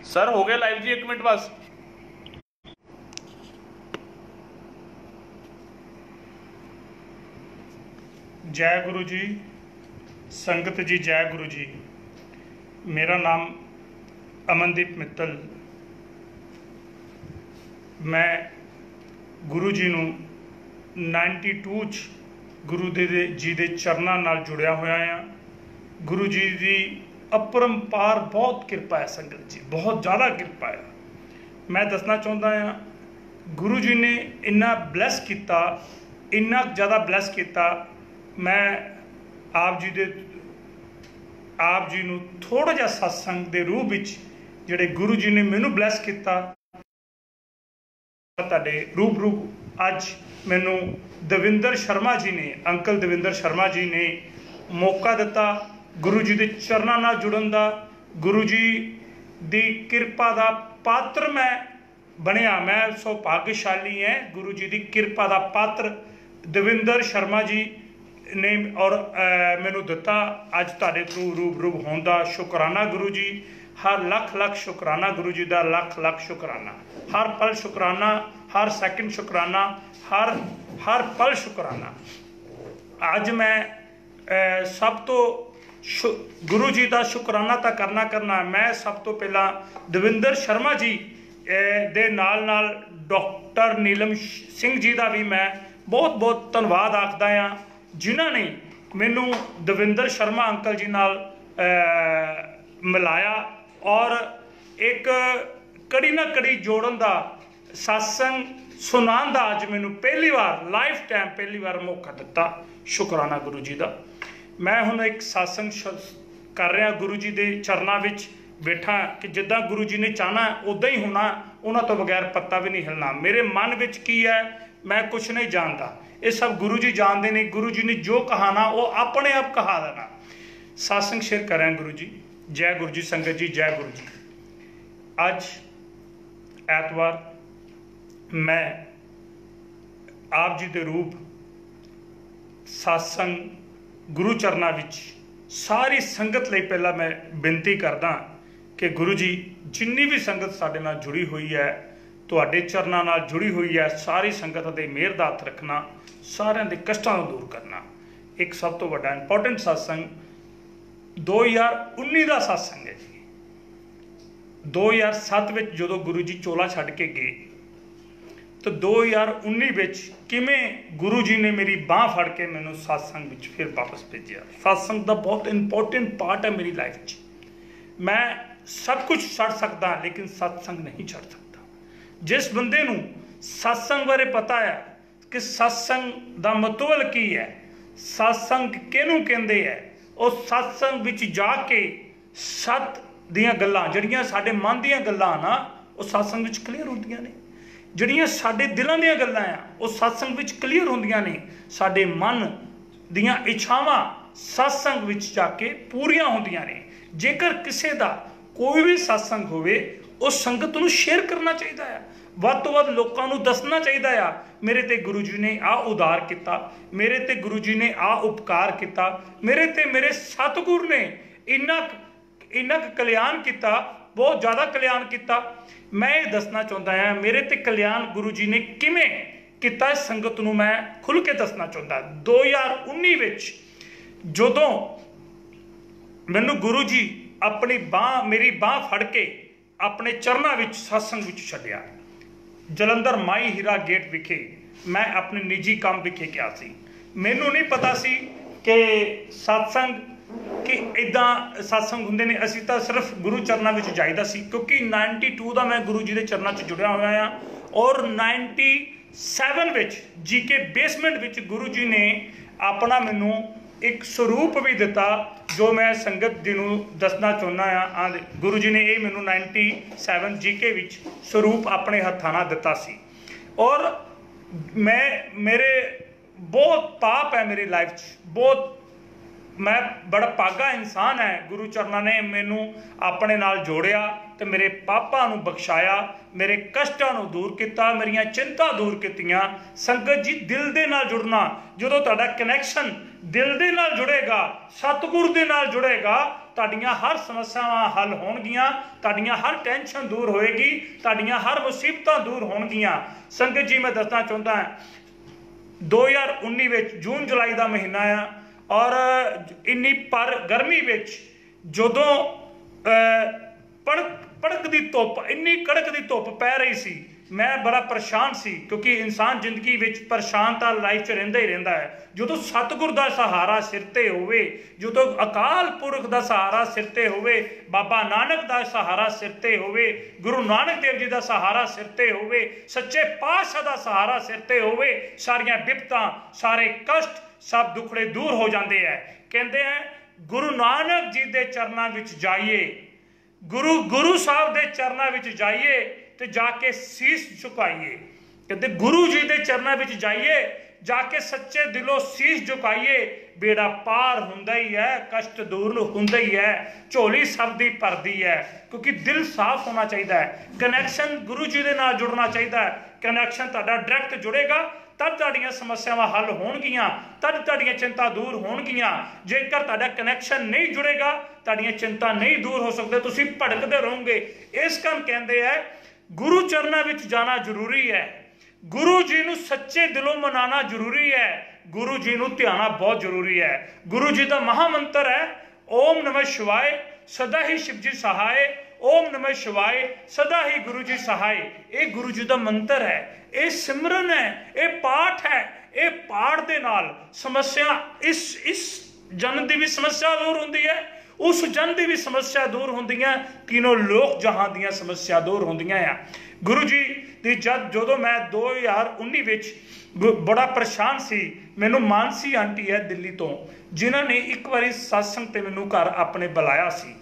Sir हो गया live जी, 1 minute बस। जय गुरु जी, संगत जी जय गुरु जी। मेरा नाम अमनदीप मित्तल। मैं गुरु जी नूं 92 च गुरु जी दे चरनां नाल जुड़िया होया हाँ। गुरु जी की अपरंपार बहुत कृपा है संगत जी, बहुत ज़्यादा कृपा है। मैं दसना चाहता हाँ गुरु जी ने इन्ना ब्लैस किया, इन्ना ज़्यादा ब्लैस किया। मैं आप जी नूं थोड़ा जिहा सत्संग के रूप में जिहड़े गुरु जी ने मैनू ब्लैस किया तुहाडे रूबरू अज मैनू दविंदर शर्मा जी ने, अंकल दविंदर शर्मा जी ने मौका दिता गुरु जी के चरणों नाल जुड़न दा। गुरु जी की कृपा का पात्र मैं बनया। मैं सौभाग्यशाली है, गुरु जी की कृपा का पात्र दविंदर शर्मा जी ने और मैनू दिता। अज तुहाडे थ्रू रूबरू होने का शुकराना गुरु जी, हर लख लख शुकराना गुरु जी का, लख लख शुकराना, हर पल शुकराना, हर सैकेंड शुकराना, हर पल शुकराना। अज मैं सब तो गुरु जी का शुकराना तो करना। मैं सब तो पहला दविंदर शर्मा जी दे नाल डॉक्टर नीलम सिंह जी का भी मैं बहुत बहुत धन्यवाद आखदा हाँ, जिन्हों ने मैनू दविंदर शर्मा अंकल जी नाल मिलाया और एक कड़ी ना कड़ी जोड़न का, सत्संग सुनाने का अज मैनू पहली बार लाइफ टाइम पहली बार मौका दिता। शुकराना गुरु जी का। मैं हुण एक सत्संग कर रहा गुरु जी के चरणों में बैठा कि जिदा गुरु जी ने चाहना उदा ही होना, उन्होंने तो बगैर पत्ता भी नहीं हिलना। मेरे मन में की है मैं कुछ नहीं जानता, ये सब गुरु जी जानते हैं। गुरु जी ने जो कहाना वो अपने आप कहा देना। सत्संग शेयर कर रहे हैं गुरु जी। जय गुरु जी, संगत जी जय गुरु जी। अज ऐतवार मैं आप जी के रूप सत्संग गुरु चरणों में सारी संगत लई पहला मैं बेनती करदा कि गुरु जी जिन्नी भी संगत साडे नाल जुड़ी हुई है, तुहाडे चरणों नाल जुड़ी हुई है, सारी संगत दे मेहर दा हत्थ रखना, सारिਆਂ दे कष्टां नूं दूर करना। एक सब तो वड्डा इंपॉर्टेंट सत्संग 2019 का सत्संग है जी। 2007 में जो गुरु जी चोला छड्ड के गए तो 2019 में किमें गुरु जी ने मेरी बाँह फड़ के मैनू सत्संग में फिर वापस भेजा। सत्संग का बहुत इंपॉर्टेंट पार्ट है मेरी लाइफ च। मैं सब कुछ छड़ सकता लेकिन सत्संग नहीं छड़ सकता। जिस बंदे नूं सत्संग बारे पता है कि सत्संग का मतलब की है, सत्संग किहनूं कहंदे है, उस सत्संग विच जाके सत दियां गल्लां जिहड़ियां साडे मन दियां गल्लां ना वो सत्संग विच क्लीयर होंदियां ने। जिहड़ियां साडे दिलों दियां गल्लां आ वो सत्संग विच क्लीयर होंदियां ने। साडे मन दियां इच्छावां सत्संग विच जाके पूरियां होंदियां ने। जेकर किसी का कोई भी सत्संग होवे उस संगत नूं शेयर करना चाहिए है, वध तो वध लोकां नूं दसना चाहिए है मेरे ते गुरु जी ने आ उदार किया, मेरे ते गुरु जी ने आ उपकार किया, मेरे ते मेरे सतगुर ने इन्ना कल्याण किया, बहुत ज़्यादा कल्याण किया। मैं ये दसना चाहता हाँ मेरे ते कल्याण गुरु जी ने किमें किया, संगत नूं मैं खुल के दसना चाहता। 2019 विच जदों मैनू गुरु जी अपनी बाँह मेरी बाँह फड़ के अपने चरणों में सत्संग विच छड्डिया, जलंधर माई हीरा गेट विखे मैं अपने निजी काम विखे गया सी। मैनू नहीं पता सी कि सत्संग कि इदा सत्संग होंदे ने। असीं तां सिर्फ गुरु चरणों में जाईदा सी, क्योंकि 92 का मैं गुरु जी के चरणों से जुड़िया हुआ हाँ और 97 विच जीके बेसमेंट विच गुरु जी ने अपना मैनू एक स्वरूप भी दिता जो मैं संगत जी नूं दसना चाहुंदा हाँ। गुरु जी ने ये मैनू 97 जीके विच स्वरूप अपने हत्थां नाल दिता सी और मेरे बहुत पाप है मेरी लाइफ च, बहुत मैं बड़ा भागा इंसान है। गुरु चरणों ने मैनू अपने नाल जोड़िया तो मेरे पापां नूं बख्शाया, मेरे कष्टां नूं दूर किया, मेरियां चिंता दूर कीतियां। संगत जी दिल दे नाल जुड़ना, जदों तुहाडा कनैक्शन दिल दे नाल जुड़ेगा, सतगुर दे नाल जुड़ेगा, ਤੁਹਾਡੀਆਂ ਹਰ ਸਮੱਸਿਆਵਾਂ ਹੱਲ ਹੋਣਗੀਆਂ, ਤੁਹਾਡੀਆਂ ਹਰ ਟੈਨਸ਼ਨ ਦੂਰ ਹੋਏਗੀ, ਤੁਹਾਡੀਆਂ ਹਰ ਮੁਸੀਬਤਾਂ ਦੂਰ ਹੋਣਗੀਆਂ। ਸੰਗਤ ਜੀ, ਮੈਂ ਦੱਸਣਾ ਚਾਹੁੰਦਾ 2019 ਵਿੱਚ ਜੂਨ ਜੁਲਾਈ ਦਾ ਮਹੀਨਾ ਆ, ਔਰ ਇੰਨੀ ਪਰ ਗਰਮੀ ਵਿੱਚ ਜਦੋਂ ਕੜਕ ਦੀ ਧੁੱਪ, ਇੰਨੀ ਕੜਕ ਦੀ ਧੁੱਪ ਪੈ ਰਹੀ ਸੀ, ਮੈਂ ਬੜਾ ਪਰੇਸ਼ਾਨ ਸੀ, ਕਿਉਂਕਿ ਇਨਸਾਨ ਜ਼ਿੰਦਗੀ ਵਿੱਚ ਪਰੇਸ਼ਾਨ ਤਾਂ ਲਾਈਫ 'ਚ ਰਹਿੰਦਾ ਹੀ ਰਹਿੰਦਾ ਹੈ। ਜਦੋਂ ਸਤਿਗੁਰ ਦਾ ਸਹਾਰਾ ਸਿਰ ਤੇ ਹੋਵੇ, ਜਦੋਂ ਅਕਾਲ ਪੁਰਖ ਦਾ ਸਹਾਰਾ ਸਿਰ ਤੇ ਹੋਵੇ, ਬਾਬਾ ਨਾਨਕ ਦਾ ਸਹਾਰਾ ਸਿਰ ਤੇ ਹੋਵੇ, ਗੁਰੂ ਨਾਨਕ ਦੇਵ ਜੀ ਦਾ ਸਹਾਰਾ ਸਿਰ ਤੇ ਹੋਵੇ, ਸੱਚੇ ਪਾਤਸ਼ਾਹ ਦਾ ਸਹਾਰਾ ਸਿਰ ਤੇ ਹੋਵੇ, ਸਾਰੀਆਂ ਵਿਪਤਾਂ, ਸਾਰੇ ਕਸ਼ਟ, ਸਭ ਦੁੱਖੜੇ ਦੂਰ ਹੋ ਜਾਂਦੇ ਹੈ। ਕਹਿੰਦੇ ਹੈ ਗੁਰੂ ਨਾਨਕ ਜੀ ਦੇ ਚਰਨਾਂ ਵਿੱਚ ਜਾਈਏ, ਗੁਰੂ ਸਾਹਿਬ ਦੇ ਚਰਨਾਂ ਵਿੱਚ ਜਾਈਏ ਤੇ ਜਾ ਕੇ ਸੀਸ ਝੁਕਾਈਏ। ਕਹਿੰਦੇ ਗੁਰੂ ਜੀ ਦੇ ਚਰਨਾਂ ਵਿੱਚ ਜਾਈਏ, ਜਾ ਕੇ ਸੱਚੇ ਦਿਲੋਂ ਸੀਸ ਝੁਕਾਈਏ, ਬੇੜਾ ਪਾਰ ਹੁੰਦਾ ਹੀ ਹੈ, ਕਸ਼ਟ ਦੂਰ ਹੁੰਦਾ ਹੀ ਹੈ, ਝੋਲੀ ਸਭ ਦੀ ਭਰਦੀ ਹੈ। ਕਿਉਂਕਿ ਦਿਲ ਸਾਫ਼ ਹੋਣਾ ਚਾਹੀਦਾ ਹੈ, ਕਨੈਕਸ਼ਨ ਗੁਰੂ ਜੀ ਦੇ ਨਾਲ ਜੁੜਨਾ ਚਾਹੀਦਾ ਹੈ। ਕਨੈਕਸ਼ਨ ਤੁਹਾਡਾ ਡਾਇਰੈਕਟ ਜੁੜੇਗਾ, ਤਦ ਤੁਹਾਡੀਆਂ ਸਮੱਸਿਆਵਾਂ ਹੱਲ ਹੋਣਗੀਆਂ, ਤਦ ਤੁਹਾਡੀਆਂ ਚਿੰਤਾ ਦੂਰ ਹੋਣਗੀਆਂ। ਜੇਕਰ ਤੁਹਾਡਾ ਕਨੈਕਸ਼ਨ ਨਹੀਂ ਜੁੜੇਗਾ, ਤੁਹਾਡੀਆਂ ਚਿੰਤਾ ਨਹੀਂ ਦੂਰ ਹੋ ਸਕਦਾ, ਤੁਸੀਂ ਭਟਕਦੇ ਰਹੋਗੇ। ਇਸ ਕਾਰਨ ਕਹਿੰਦੇ ਹੈ ਗੁਰੂ ਚਰਨਾਂ ਵਿੱਚ ਜਾਣਾ ਜ਼ਰੂਰੀ ਹੈ, ਗੁਰੂ ਜੀ ਨੂੰ ਸੱਚੇ ਦਿਲੋਂ ਮਨਾਉਣਾ ਜ਼ਰੂਰੀ ਹੈ, ਗੁਰੂ ਜੀ ਨੂੰ ਧਿਆਣਾ ਬਹੁਤ ਜ਼ਰੂਰੀ ਹੈ। ਗੁਰੂ ਜੀ ਦਾ ਮਹਾਮੰਤਰ ਹੈ ਓਮ ਨਮः ਸ਼ਿਵਾਏ, ਸਦਾ ਹੀ ਸ਼ਿਵ ਜੀ ਸਹਾਏ, ਓਮ ਨਮः ਸ਼ਿਵਾਏ, ਸਦਾ ਹੀ ਗੁਰੂ ਜੀ ਸਹਾਏ। ਇਹ ਗੁਰੂ ਜੀ ਦਾ ਮੰਤਰ ਹੈ, ਇਹ ਸਿਮਰਨ ਹੈ, ਇਹ ਪਾਠ ਹੈ। ਇਹ ਪਾਠ ਦੇ ਨਾਲ ਸਮੱਸਿਆ, ਇਸ ਜਨ ਦੀ ਵੀ ਸਮੱਸਿਆ ਦੂਰ ਹੁੰਦੀ ਹੈ, ਉਸ ਜਨ ਦੀ ਵੀ ਸਮੱਸਿਆ ਦੂਰ ਹੁੰਦੀਆਂ, तीनों ਲੋਕ ਜਹਾਂ ਦੀਆਂ ਸਮੱਸਿਆ ਦੂਰ ਹੁੰਦੀਆਂ ਆ। ਗੁਰੂ ਜੀ ਦੀ ਜਦੋਂ ਮੈਂ 2019 ਵਿੱਚ ਬੜਾ ਪਰੇਸ਼ਾਨ ਸੀ, ਮੈਨੂੰ ਮਾਨਸੀ ਆਂਟੀ ਹੈ ਦਿੱਲੀ ਤੋਂ, ਜਿਨ੍ਹਾਂ ਨੇ ਇੱਕ ਵਾਰੀ ਸਤਸੰਗ ਤੇ ਮੈਨੂੰ ਘਰ ਆਪਣੇ ਬੁਲਾਇਆ ਸੀ।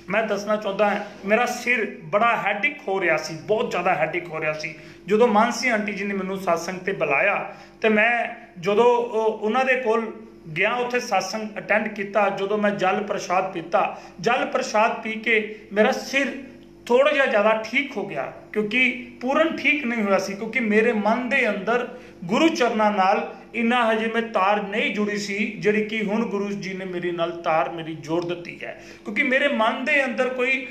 ਮੈਂ ਦੱਸਣਾ ਚਾਹੁੰਦਾ ਹਾਂ, ਮੇਰਾ ਸਿਰ ਬੜਾ ਹੈਡਿਕ ਹੋ ਰਿਹਾ ਸੀ, ਬਹੁਤ ਜ਼ਿਆਦਾ ਹੈਡਿਕ ਹੋ ਰਿਹਾ ਸੀ। ਜਦੋਂ ਮਾਨਸੀ ਆਂਟੀ ਜੀ ਨੇ ਮੈਨੂੰ ਸਤਸੰਗ ਤੇ ਬੁਲਾਇਆ ਤੇ ਮੈਂ ਜਦੋਂ ਉਹਨਾਂ ਦੇ ਕੋਲ ਗਿਆ, ਉੱਥੇ ਸਤਸੰਗ ਅਟੈਂਡ ਕੀਤਾ, ਜਦੋਂ ਮੈਂ ਜਲ ਪ੍ਰਸ਼ਾਦ ਪੀਤਾ, ਜਲ ਪ੍ਰਸ਼ਾਦ ਪੀ ਕੇ ਮੇਰਾ ਸਿਰ ਥੋੜਾ ਜਿਹਾ ਜ਼ਿਆਦਾ ਠੀਕ ਹੋ ਗਿਆ, ਕਿਉਂਕਿ ਪੂਰਨ ਠੀਕ ਨਹੀਂ ਹੋਇਆ ਸੀ, ਕਿਉਂਕਿ ਮੇਰੇ ਮਨ ਦੇ ਅੰਦਰ ਗੁਰੂ ਚਰਨਾਂ ਨਾਲ ਇੰਨਾ ਹਜੇ ਮੈਂ ਤਾਰ ਨਹੀਂ ਜੁੜੀ ਸੀ, ਜਿਹੜੀ ਕਿ ਹੁਣ ਗੁਰੂ ਜੀ ਨੇ ਮੇਰੇ ਨਾਲ ਤਾਰ ਮੇਰੀ ਜੋੜ ਦਿੱਤੀ ਹੈ। ਕਿਉਂਕਿ ਮੇਰੇ ਮਨ ਦੇ ਅੰਦਰ ਕੋਈ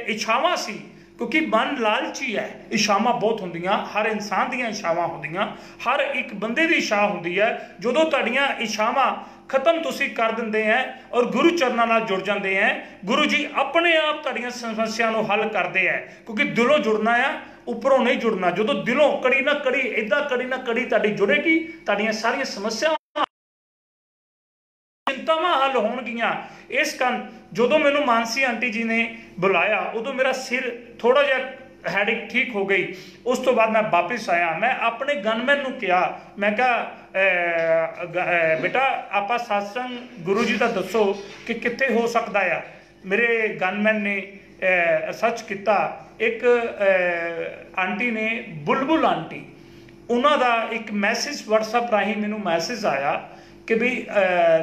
ਇੱਛਾਵਾਂ ਸੀ, ਕਿਉਂਕਿ ਮਨ ਲਾਲਚੀ ਹੈ, ਇੱਛਾਵਾਂ ਬਹੁਤ ਹੁੰਦੀਆਂ, ਹਰ ਇਨਸਾਨ ਦੀਆਂ ਇੱਛਾਵਾਂ ਹੁੰਦੀਆਂ, ਹਰ ਇੱਕ ਬੰਦੇ ਦੀ ਇੱਛਾ ਹੁੰਦੀ ਹੈ। ਜਦੋਂ ਤੁਹਾਡੀਆਂ ਇੱਛਾਵਾਂ ਖਤਮ ਤੁਸੀਂ ਕਰ ਦਿੰਦੇ ਹੈ ਔਰ ਗੁਰੂ ਚਰਨਾਂ ਨਾਲ ਜੁੜ ਜਾਂਦੇ ਹੈ, ਗੁਰੂ ਜੀ ਆਪਣੇ ਆਪ ਤੁਹਾਡੀਆਂ ਸਮੱਸਿਆ ਨੂੰ ਹੱਲ ਕਰਦੇ ਹੈ, ਕਿਉਂਕਿ ਦਿਲੋਂ ਜੁੜਨਾ ਆ, ਉੱਪਰੋਂ ਨਹੀਂ ਜੁੜਨਾ। ਜਦੋਂ ਦਿਲੋਂ ਕੜੀ ਨਾ ਕੜੀ, ਇੱਦਾਂ ਕੜੀ ਨਾ ਕੜੀ ਤੁਹਾਡੀ ਜੁੜੇਗੀ, ਤੁਹਾਡੀਆਂ ਸਾਰੀਆਂ ਸਮੱਸਿਆਵਾਂ, ਚਿੰਤਾਵਾਂ ਹੱਲ ਹੋਣਗੀਆਂ। ਇਸ ਕਾਰਨ ਜਦੋਂ ਮੈਨੂੰ ਮਾਨਸੀ ਆਂਟੀ ਜੀ ਨੇ ਬੁਲਾਇਆ, ਉਦੋਂ ਮੇਰਾ ਸਿਰ ਥੋੜਾ ਜਿਹਾ ਹੈਡਿਕ ਠੀਕ ਹੋ ਗਈ। ਉਸ ਤੋਂ ਬਾਅਦ ਮੈਂ ਵਾਪਿਸ ਆਇਆ, ਮੈਂ ਆਪਣੇ ਗਨਮੈਨ ਨੂੰ ਕਿਹਾ, ਮੈਂ ਕਿਹਾ ਬੇਟਾ ਆਪਾਂ ਸਤਸੰਗ ਗੁਰੂ ਜੀ ਦਾ ਦੱਸੋ ਕਿ ਕਿੱਥੇ ਹੋ ਸਕਦਾ ਆ। ਮੇਰੇ ਗਨਮੈਨ ਨੇ ਸਰਚ ਕੀਤਾ, ਇੱਕ ਆਂਟੀ ਨੇ, ਬੁਲਬੁਲ ਆਂਟੀ, ਉਹਨਾਂ ਦਾ ਇੱਕ ਮੈਸੇਜ WhatsApp ਰਾਹੀਂ ਮੈਨੂੰ ਮੈਸੇਜ ਆਇਆ ਕਿ ਵੀ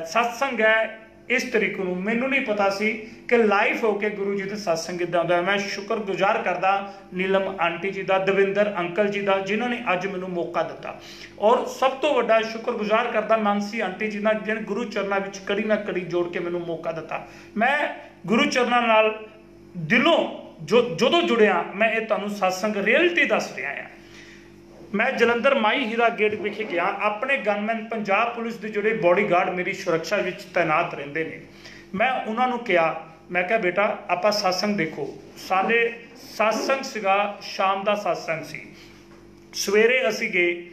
ਸਤਸੰਗ ਹੈ ਇਸ ਤਰੀਕੇ ਨੂੰ। ਮੈਨੂੰ ਨਹੀਂ ਪਤਾ ਸੀ ਕਿ ਲਾਈਵ ਹੋ ਕੇ ਗੁਰੂ ਜੀ ਦੇ ਸਤਸੰਗ ਕਿੱਦਾਂ ਹੁੰਦਾ। ਮੈਂ ਸ਼ੁਕਰਗੁਜ਼ਾਰ ਕਰਦਾ ਨੀਲਮ ਆਂਟੀ ਜੀ ਦਾ, ਦਵਿੰਦਰ ਅੰਕਲ ਜੀ ਦਾ, ਜਿਨ੍ਹਾਂ ਨੇ ਅੱਜ ਮੈਨੂੰ ਮੌਕਾ ਦਿੱਤਾ, ਔਰ ਸਭ ਤੋਂ ਵੱਡਾ ਸ਼ੁਕਰਗੁਜ਼ਾਰ ਕਰਦਾ ਮਾਨਸੀ ਆਂਟੀ ਜੀ ਨਾਲ, ਜਿਹਨੇ ਗੁਰੂ ਚਰਨਾਂ ਵਿੱਚ ਕੜੀ ਨਾ ਕੜੀ ਜੋੜ ਕੇ ਮੈਨੂੰ ਮੌਕਾ ਦਿੱਤਾ। ਮੈਂ ਗੁਰੂ ਚਰਨਾਂ ਨਾਲ ਦਿਲੋਂ ਜਦੋਂ ਜੁੜਿਆ, ਮੈਂ ਇਹ ਤੁਹਾਨੂੰ ਸਤਸੰਗ ਰਿਐਲਿਟੀ ਦੱਸ ਰਿਹਾ ਹਾਂ। ਮੈਂ ਜਲੰਧਰ ਮਾਈ ਹੀਰਾ ਗੇਟ ਵਿਖੇ ਗਿਆ, ਆਪਣੇ ਗਨਮੈਨ ਪੰਜਾਬ ਪੁਲਿਸ ਦੇ ਜਿਹੜੇ ਬੋਡੀਗਾਰਡ ਮੇਰੀ ਸੁਰੱਖਿਆ ਵਿੱਚ ਤੈਨਾਤ ਰਹਿੰਦੇ ਨੇ, ਮੈਂ ਉਹਨਾਂ ਨੂੰ ਕਿਹਾ, ਮੈਂ ਕਿਹਾ ਬੇਟਾ ਆਪਾਂ ਸਤਸੰਗ ਦੇਖੋ। ਸਾਡੇ ਸਤਸੰਗ ਸੀਗਾ, ਸ਼ਾਮ ਦਾ ਸਤਸੰਗ ਸੀ। ਸਵੇਰੇ ਅਸੀਂ ਗਏ,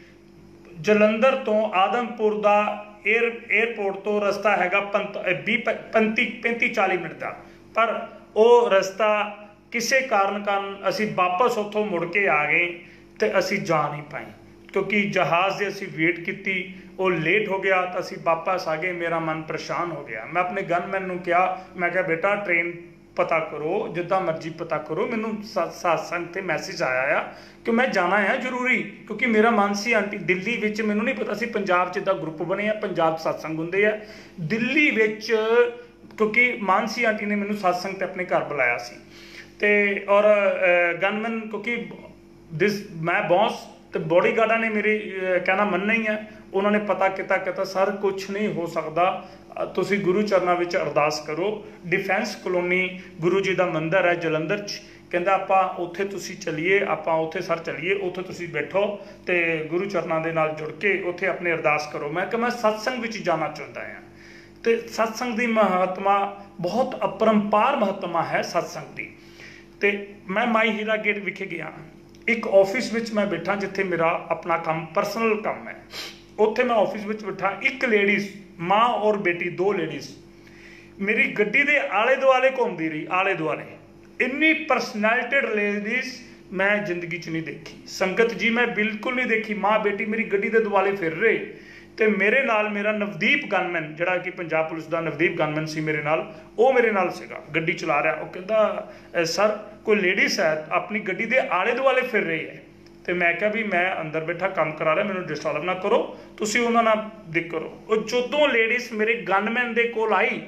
ਜਲੰਧਰ ਤੋਂ ਆਦਮਪੁਰ ਦਾ ਏਅਰਪੋਰਟ ਤੋਂ ਰਸਤਾ ਹੈਗਾ 35-40 ਮਿੰਟ ਦਾ, ਪਰ ਉਹ ਰਸਤਾ ਕਿਸੇ ਕਾਰਨ ਅਸੀਂ ਵਾਪਸ ਉੱਥੋਂ ਮੁੜ ਕੇ ਆ ਗਏ ਤੇ ਅਸੀਂ ਜਾ ਨਹੀਂ ਪਾਏ, ਕਿਉਂਕਿ ਜਹਾਜ਼ ਦੇ ਅਸੀਂ ਵੇਟ ਕੀਤੀ, ਉਹ ਲੇਟ ਹੋ ਗਿਆ ਤਾਂ ਅਸੀਂ ਵਾਪਸ ਆ ਗਏ। ਮੇਰਾ ਮਨ ਪਰੇਸ਼ਾਨ ਹੋ ਗਿਆ। ਮੈਂ ਆਪਣੇ ਗਨਮੈਨ ਨੂੰ ਕਿਹਾ, ਮੈਂ ਕਿਹਾ ਬੇਟਾ ਟ੍ਰੇਨ ਪਤਾ ਕਰੋ, ਜਿੱਦਾਂ ਮਰਜ਼ੀ ਪਤਾ ਕਰੋ, ਮੈਨੂੰ ਸਤਸੰਗ ਤੇ ਮੈਸੇਜ ਆਇਆ ਆ ਕਿ ਮੈਂ ਜਾਣਾ ਹੈ ਜ਼ਰੂਰੀ, ਕਿਉਂਕਿ ਮੇਰਾ ਮਾਨਸੀ ਆਂਟੀ ਦਿੱਲੀ ਵਿੱਚ, ਮੈਨੂੰ ਨਹੀਂ ਪਤਾ ਸੀ ਪੰਜਾਬ 'ਚ ਇੱਦਾਂ ਗਰੁੱਪ ਬਣੇ ਆ, ਪੰਜਾਬ ਸਤਸੰਗ ਹੁੰਦੇ ਆ ਦਿੱਲੀ ਵਿੱਚ, ਕਿਉਂਕਿ ਮਾਨਸੀ ਆਂਟੀ ਨੇ ਮੈਨੂੰ ਸਤਸੰਗ ਤੇ ਆਪਣੇ ਘਰ ਬੁਲਾਇਆ ਸੀ। ਤੇ ਔਰ ਗਨਮੈਨ, ਕਿਉਂਕਿ ਮੈਂ ਬੌਸ ਤੇ ਬੋਡੀਗਾਰਡਾਂ ਨੇ ਮੇਰੀ ਕਹਿਣਾ ਮੰਨਣਾ ਹੀ ਹੈ। ਉਹਨਾਂ ਨੇ ਪਤਾ ਕੀਤਾ ਸਰ ਕੁਛ ਨਹੀਂ ਹੋ ਸਕਦਾ, ਤੁਸੀਂ ਗੁਰੂ ਚਰਨਾਂ ਵਿੱਚ ਅਰਦਾਸ ਕਰੋ। ਡਿਫੈਂਸ ਕਲੋਨੀ ਗੁਰੂ ਜੀ ਦਾ ਮੰਦਿਰ ਹੈ ਜਲੰਧਰ 'ਚ, ਕਹਿੰਦਾ ਆਪਾਂ ਉੱਥੇ ਤੁਸੀਂ ਚਲੀਏ, ਆਪਾਂ ਉੱਥੇ ਸਰ ਚਲੀਏ, ਉੱਥੇ ਤੁਸੀਂ ਬੈਠੋ ਤੇ ਗੁਰੂ ਚਰਨਾਂ ਦੇ ਨਾਲ ਜੁੜ ਕੇ ਉੱਥੇ ਆਪਣੀ ਅਰਦਾਸ ਕਰੋ। ਮੈਂ ਕਿਹਾ ਮੈਂ ਸਤਸੰਗ ਵਿੱਚ ਜਾਣਾ ਚਾਹੁੰਦਾ ਹਾਂ, ਤੇ ਸਤਸੰਗ ਦੀ ਮਹੱਤਤਾ ਬਹੁਤ ਅਪਰੰਪਾਰ ਮਹੱਤਤਾ ਹੈ ਸਤਸੰਗ ਦੀ। ਤੇ ਮੈਂ ਮਾਈ ਹੀਰਾ ਗੇਟ ਵਿਖੇ ਗਿਆ, ਇੱਕ ਆਫਿਸ ਵਿੱਚ ਮੈਂ ਬੈਠਾ ਜਿੱਥੇ ਮੇਰਾ ਆਪਣਾ ਕੰਮ ਪਰਸਨਲ ਕੰਮ ਹੈ। ਉੱਥੇ ਮੈਂ ਆਫਿਸ ਵਿੱਚ ਬੈਠਾ, ਇੱਕ ਲੇਡੀਜ਼ ਮਾਂ ਔਰ ਬੇਟੀ, ਦੋ ਲੇਡੀਜ਼ ਮੇਰੀ ਗੱਡੀ ਦੇ ਆਲੇ ਦੁਆਲੇ ਘੁੰਮਦੀ ਰਹੀ, ਆਲੇ ਦੁਆਲੇ। ਇੰਨੀ ਪਰਸਨੈਲਿਟੀਡ ਲੇਡੀਜ਼ ਮੈਂ ਜ਼ਿੰਦਗੀ 'ਚ ਨਹੀਂ ਦੇਖੀ ਸੰਗਤ ਜੀ, ਮੈਂ ਬਿਲਕੁਲ ਨਹੀਂ ਦੇਖੀ। ਮਾਂ ਬੇਟੀ ਮੇਰੀ ਗੱਡੀ ਦੇ ਦੁਆਲੇ ਫਿਰ ਰਹੇ, ਤੇ ਮੇਰੇ ਨਾਲ ਮੇਰਾ ਨਵਦੀਪ ਗਨਮੈਨ, ਜਿਹੜਾ ਕਿ ਪੰਜਾਬ ਪੁਲਿਸ ਦਾ ਨਵਦੀਪ ਗਨਮੈਨ ਸੀ ਮੇਰੇ ਨਾਲ, ਉਹ ਮੇਰੇ ਨਾਲ ਸੀਗਾ, ਗੱਡੀ ਚਲਾ ਰਿਹਾ। ਉਹ ਕਹਿੰਦਾ ਸਰ ਕੋਈ ਲੇਡੀਜ਼ ਹੈ ਆਪਣੀ ਗੱਡੀ ਦੇ ਆਲੇ ਦੁਆਲੇ ਫਿਰ ਰਹੀ ਹੈ। ਤੇ ਮੈਂ ਕਿਹਾ ਵੀ ਮੈਂ ਅੰਦਰ ਬੈਠਾ ਕੰਮ ਕਰਾ ਰਿਹਾ, ਮੈਨੂੰ ਡਿਸਟਰਬ ਨਾ ਕਰੋ, ਤੁਸੀਂ ਉਹਨਾਂ ਨਾਲ ਦਿੱਕ ਕਰੋ। ਉਹ ਜਦੋਂ ਲੇਡੀਜ਼ ਮੇਰੇ ਗਨਮੈਨ ਦੇ ਕੋਲ ਆਈ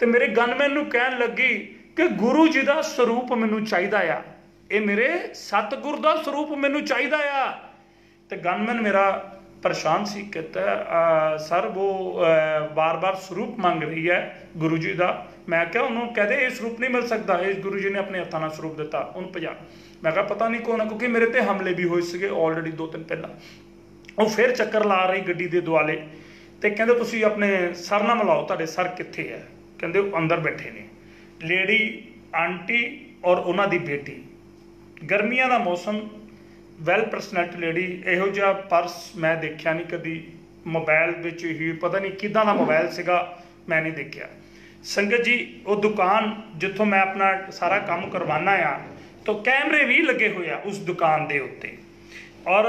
ਤੇ ਮੇਰੇ ਗਨਮੈਨ ਨੂੰ ਕਹਿਣ ਲੱਗੀ ਕਿ ਗੁਰੂ ਜੀ ਦਾ ਸਰੂਪ ਮੈਨੂੰ ਚਾਹੀਦਾ ਆ, ਇਹ ਮੇਰੇ ਸਤਿਗੁਰ ਦਾ ਸਰੂਪ ਮੈਨੂੰ ਚਾਹੀਦਾ ਆ। ਤੇ ਗਨਮੈਨ ਮੇਰਾ परेशान सी, कहता है सर वो बार बार स्वरूप मांग रही है गुरु जी का। मैं क्या उन्होंने कहते ये स्वरूप नहीं मिल सकता, ये गुरु जी ने अपने हत्थों नाल स्वरूप दिता उन्होंने भजा। मैं कहा पता नहीं कौन है, क्योंकि मेरे ते हमले भी होए सीगे ऑलरेडी 2-3 पहला। वो फिर चक्कर ला रही गड्डी दे दुआले, तो कहते तुसीं अपने सर नाल मिलाओ, तुहाडे सर कित्थे है? कहते अंदर बैठे ने लेडी आंटी और उन्हां दी बेटी। गर्मियां दा मौसम, वैल परसनैलिटी लेडी, इहो जिहा पर्स मैं देखा नहीं कभी, मोबाइल विच ही पता नहीं किदां दा मोबाइल सीगा, मैं नहीं देखा। संगत जी वो दुकान जिथों मैं अपना सारा काम करवाना आ, तो कैमरे भी लगे हुए आ उस दुकान के उत्ते, और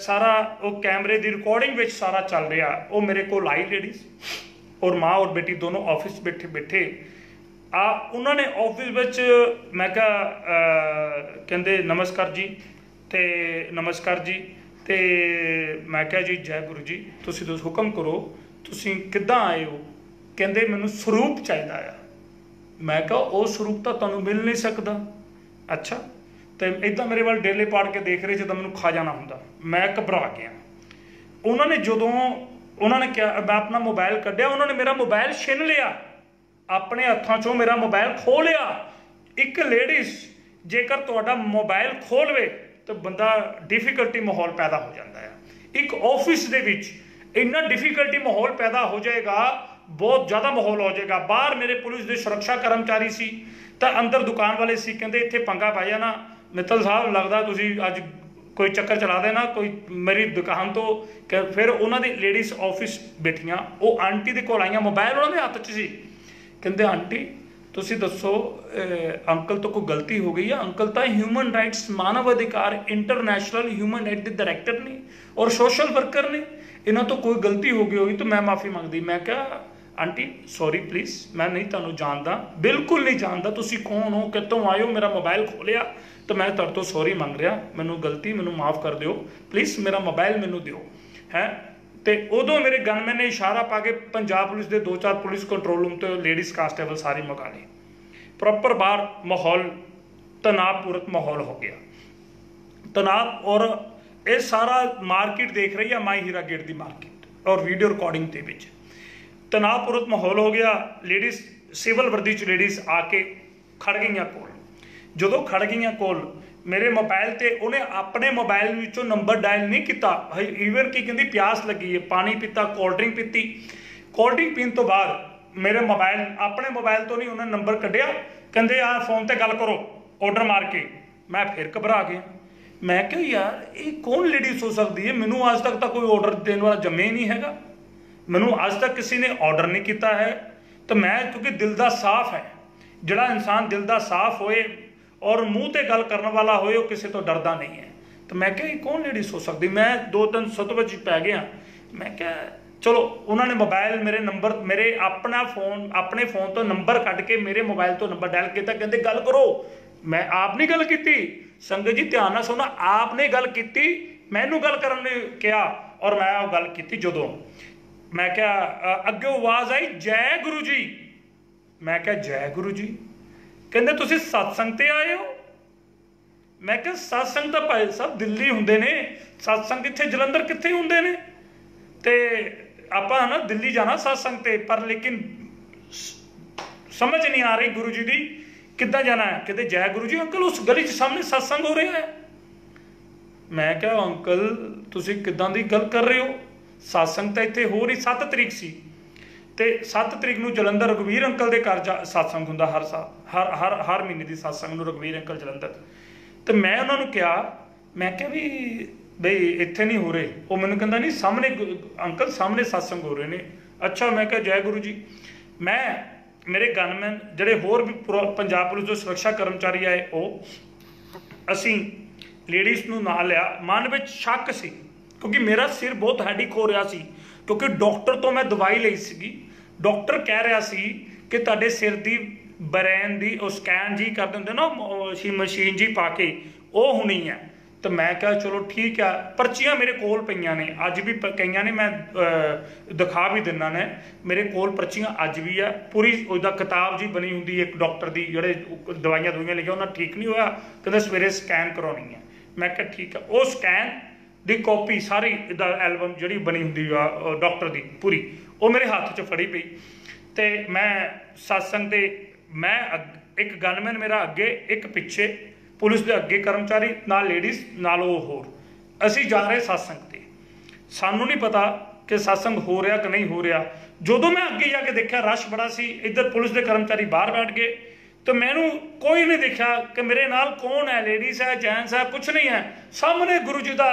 सारा वो कैमरे की रिकॉर्डिंग विच सारा चल रहा। वो मेरे को आई लेडीज़ और माँ और बेटी दोनों ऑफिस बैठे बैठे उन्होंने ऑफिस विच, मैं कहा कहंदे नमस्कार जी, ते नमस्कार जी, ते मैं क्या जी जय गुरु जी, तुसीं तो हुक्म करो तुसीं किद्दां आए हो? कहंदे मैनूं स्वरूप चाहिदा आ। मैं कहा वो स्वरूप तो तुहानूं मिल नहीं सकता। अच्छा, तो इदां मेरे वाल डेले पाड़ के देख रहे जो मैनूं खा जाना हुंदा। मैं घबरा गया। उन्होंने जदों उन्होंने क्या, मैं अपना मोबाइल कढ़िया, उन्होंने मेरा मोबाइल छिन लिया, अपने हत्थों चों मेरा मोबाइल खो लिया। एक लेडीज़ जेकर तुहाडा मोबाइल खोलवे तो बंदा डिफिकल्टी माहौल पैदा हो जाता है। एक ऑफिस दे विच इन्ना डिफिकल्टी माहौल पैदा हो जाएगा, बहुत ज़्यादा माहौल हो जाएगा। बाहर मेरे पुलिस के सुरक्षा कर्मचारी सी, तो अंदर दुकान वाले सी, कहते इत्थे पंगा पै जाना मित्तल साहब, लगता तुसीं अज कोई चक्कर चला देना कोई मेरी दुकान तो। फिर उन्होंने लेडीज़ ऑफिस बैठियां, वो आंटी दे कोल आईयां, मोबाइल उन्होंने हत्थ च सी। कहते आंटी तुसी दसो अंकल तो कोई गलती हो गई है? अंकल तो ह्यूमन राइट्स मानव अधिकार इंटरनेशनल ह्यूमन राइट के डायरैक्टर ने और सोशल वर्कर ने, इन्हों तो कोई गलती हो गई होगी तो मैं माफ़ी मंगती। मैं क्या आंटी सॉरी प्लीज़, मैं नहीं तुहानूं जानदा, बिल्कुल नहीं जानदा, तुसी कौन हो, कितों आए हो, मेरा मोबाइल खोलिया तो मैं तुहाडे तो सॉरी मंग रहा, मैनूं गलती, मैनूं माफ़ कर दिओ प्लीज़, मेरा मोबाइल मैनूं दिओ है। तो उदों मेरे गनमैन ने इशारा पा के पंजाब पुलिस के 2-4 पुलिस कंट्रोल रूम तो लेडीज़ कांस्टेबल सारी मंगा ली। प्रॉपर बाहर माहौल तनावपूर्वक माहौल हो गया, तनाव। और ये सारा मार्केट देख रही है, माई हीरा गेट की मार्केट, और वीडियो रिकॉर्डिंग के विच तनावपूर्वक माहौल हो गया। लेडीज़ सिविल वर्दी च लेडीज़ आके खड़ गई कोल। जो खड़ गई कोल मेरे मोबाइल ते उन्हें अपने मोबाइल विचों नंबर डायल नहीं किया, ईवन की कहती प्यास लगी है, पानी पीता, कोल्ड ड्रिंक पीती। कोल्ड ड्रिंक पीने तो बाद मेरे मोबाइल, अपने मोबाइल तो नहीं उन्हें नंबर कढ़िया, कहते यार फोन ते गल करो ऑर्डर मार के। मैं फिर घबरा गया। मैं क्या यार ये कौन लेडीज़ हो सकती है? मैनू अज तक तो कोई ऑर्डर देने वाला जमे नहीं है, मैनू अज तक किसी ने ऑर्डर नहीं किया है। तो मैं क्योंकि दिल का साफ है, जिहड़ा इंसान दिल का साफ होए और मुँह ते गल करने वाला होए, वो किसी तो डरदा नहीं है। तो मैं क्या कौन लेडीज़ हो सकती? मैं 2-3 सतवज पै गया। मैं क्या चलो उन्होंने मोबाइल मेरे नंबर, मेरे अपना फोन, अपने फोन तो नंबर कट के मेरे मोबाइल तो नंबर डायल किया, कहते गल करो। मैं आप नहीं गल की। संगत जी ध्यान से सुनो, आपने गल की, मैनू गल करने कहा और मैं वो गल की। जो मैं क्या अगे आवाज़ आई जय गुरु जी। मैं क्या जय गुरु जी? कहते तुसीं सत्संग ते आए हो? मैं क्या सत्संग तो भाई साहब दिल्ली हुंदे ने, सत्संग इत्थे जलंधर कित्थे हुंदे ने? ते ਆਪਾਂ ना दिल्ली जाना सत्संग ते, पर लेकिन समझ नहीं आ रही गुरु जी दी किद्दां जाना है। कहते जय गुरु जी अंकल उस गली च सामने सत्संग हो रहा है। मैं क्या अंकल तुसी किद्दां दी गल कर रहे हो, सत्संग तो इत्थे हो रही 7 तरीक सी ते 7 तरीक नूं जलंधर रघुवीर अंकल दे घर सत्संग हुंदा हर साल, हर महीने दी सत्संग नूं रघुवीर अंकल जलंधर। तो मैं उन्होंने कहा, मैं क्या भी बई इत्थे नहीं हो रहे। वो मैंने कहता नहीं सामने अंकल सामने सत्संग हो रहे ने। अच्छा मैं क्या जय गुरु जी। मैं मेरे गनमैन ਜਿਹੜੇ ਹੋਰ ਵੀ पंजाब पुलिस ਦੇ सुरक्षा कर्मचारी आए ਉਹ ਅਸੀਂ ਲੇਡੀਜ਼ ਨੂੰ ਨਾਲ ਲਿਆ। ਮਨ ਵਿੱਚ ਸ਼ੱਕ ਸੀ ਕਿਉਂਕਿ ਮੇਰਾ ਸਿਰ ਬਹੁਤ ਹੈਡਿਕ ਹੋ ਰਿਹਾ ਸੀ, ਕਿਉਂਕਿ ਡਾਕਟਰ ਤੋਂ ਮੈਂ ਦਵਾਈ ਲਈ ਸੀਗੀ। ਡਾਕਟਰ ਕਹਿ ਰਿਹਾ ਸੀ ਕਿ ਤੁਹਾਡੇ ਸਿਰ ਦੀ ਬ੍ਰੇਨ ਦੀ ਉਹ ਸਕੈਨ ਜੀ ਕਰਦੇ ਹੁੰਦੇ ਨਾ ਮਸ਼ੀਨ ਜੀ ਪਾ ਕੇ ਉਹ ਹੋਣੀ ਹੈ। तो मैं क्या चलो ठीक है, पर्चियां मेरे कोल पईयां ने अज भी कईयां ने, मैं दिखा भी दिना ने मेरे कोल पर्चियां अज भी है पूरी। उसका किताब जी बनी होंगी एक डॉक्टर की जोड़े दवाइयां दुवाइयां लिखिया उन्हें ठीक नहीं होया, कहते सवेरे स्कैन करवानी है। मैं क्या ठीक है, वो स्कैन की कॉपी सारी एल्बम जी बनी होंगी डॉक्टर की पूरी वो मेरे हाथ च फड़ी पई। तो मैं सत्संग ते मैं एक गनमैन मेरा अगे एक पिछे पुलिस के अगे कर्मचारी नाल लेडीज़ नाल होर असी जा रहे सत्संग ते। सानू नहीं पता कि सत्संग हो रहा कि नहीं हो रहा। जो मैं अगे जाके देखा रश बड़ा सी, इधर पुलिस के कर्मचारी बाहर बैठ गए, तो मैनू कोई नहीं देखा कि मेरे नाल कौन है, लेडीज़ है जेंट्स है, कुछ नहीं है। सामने गुरु जी का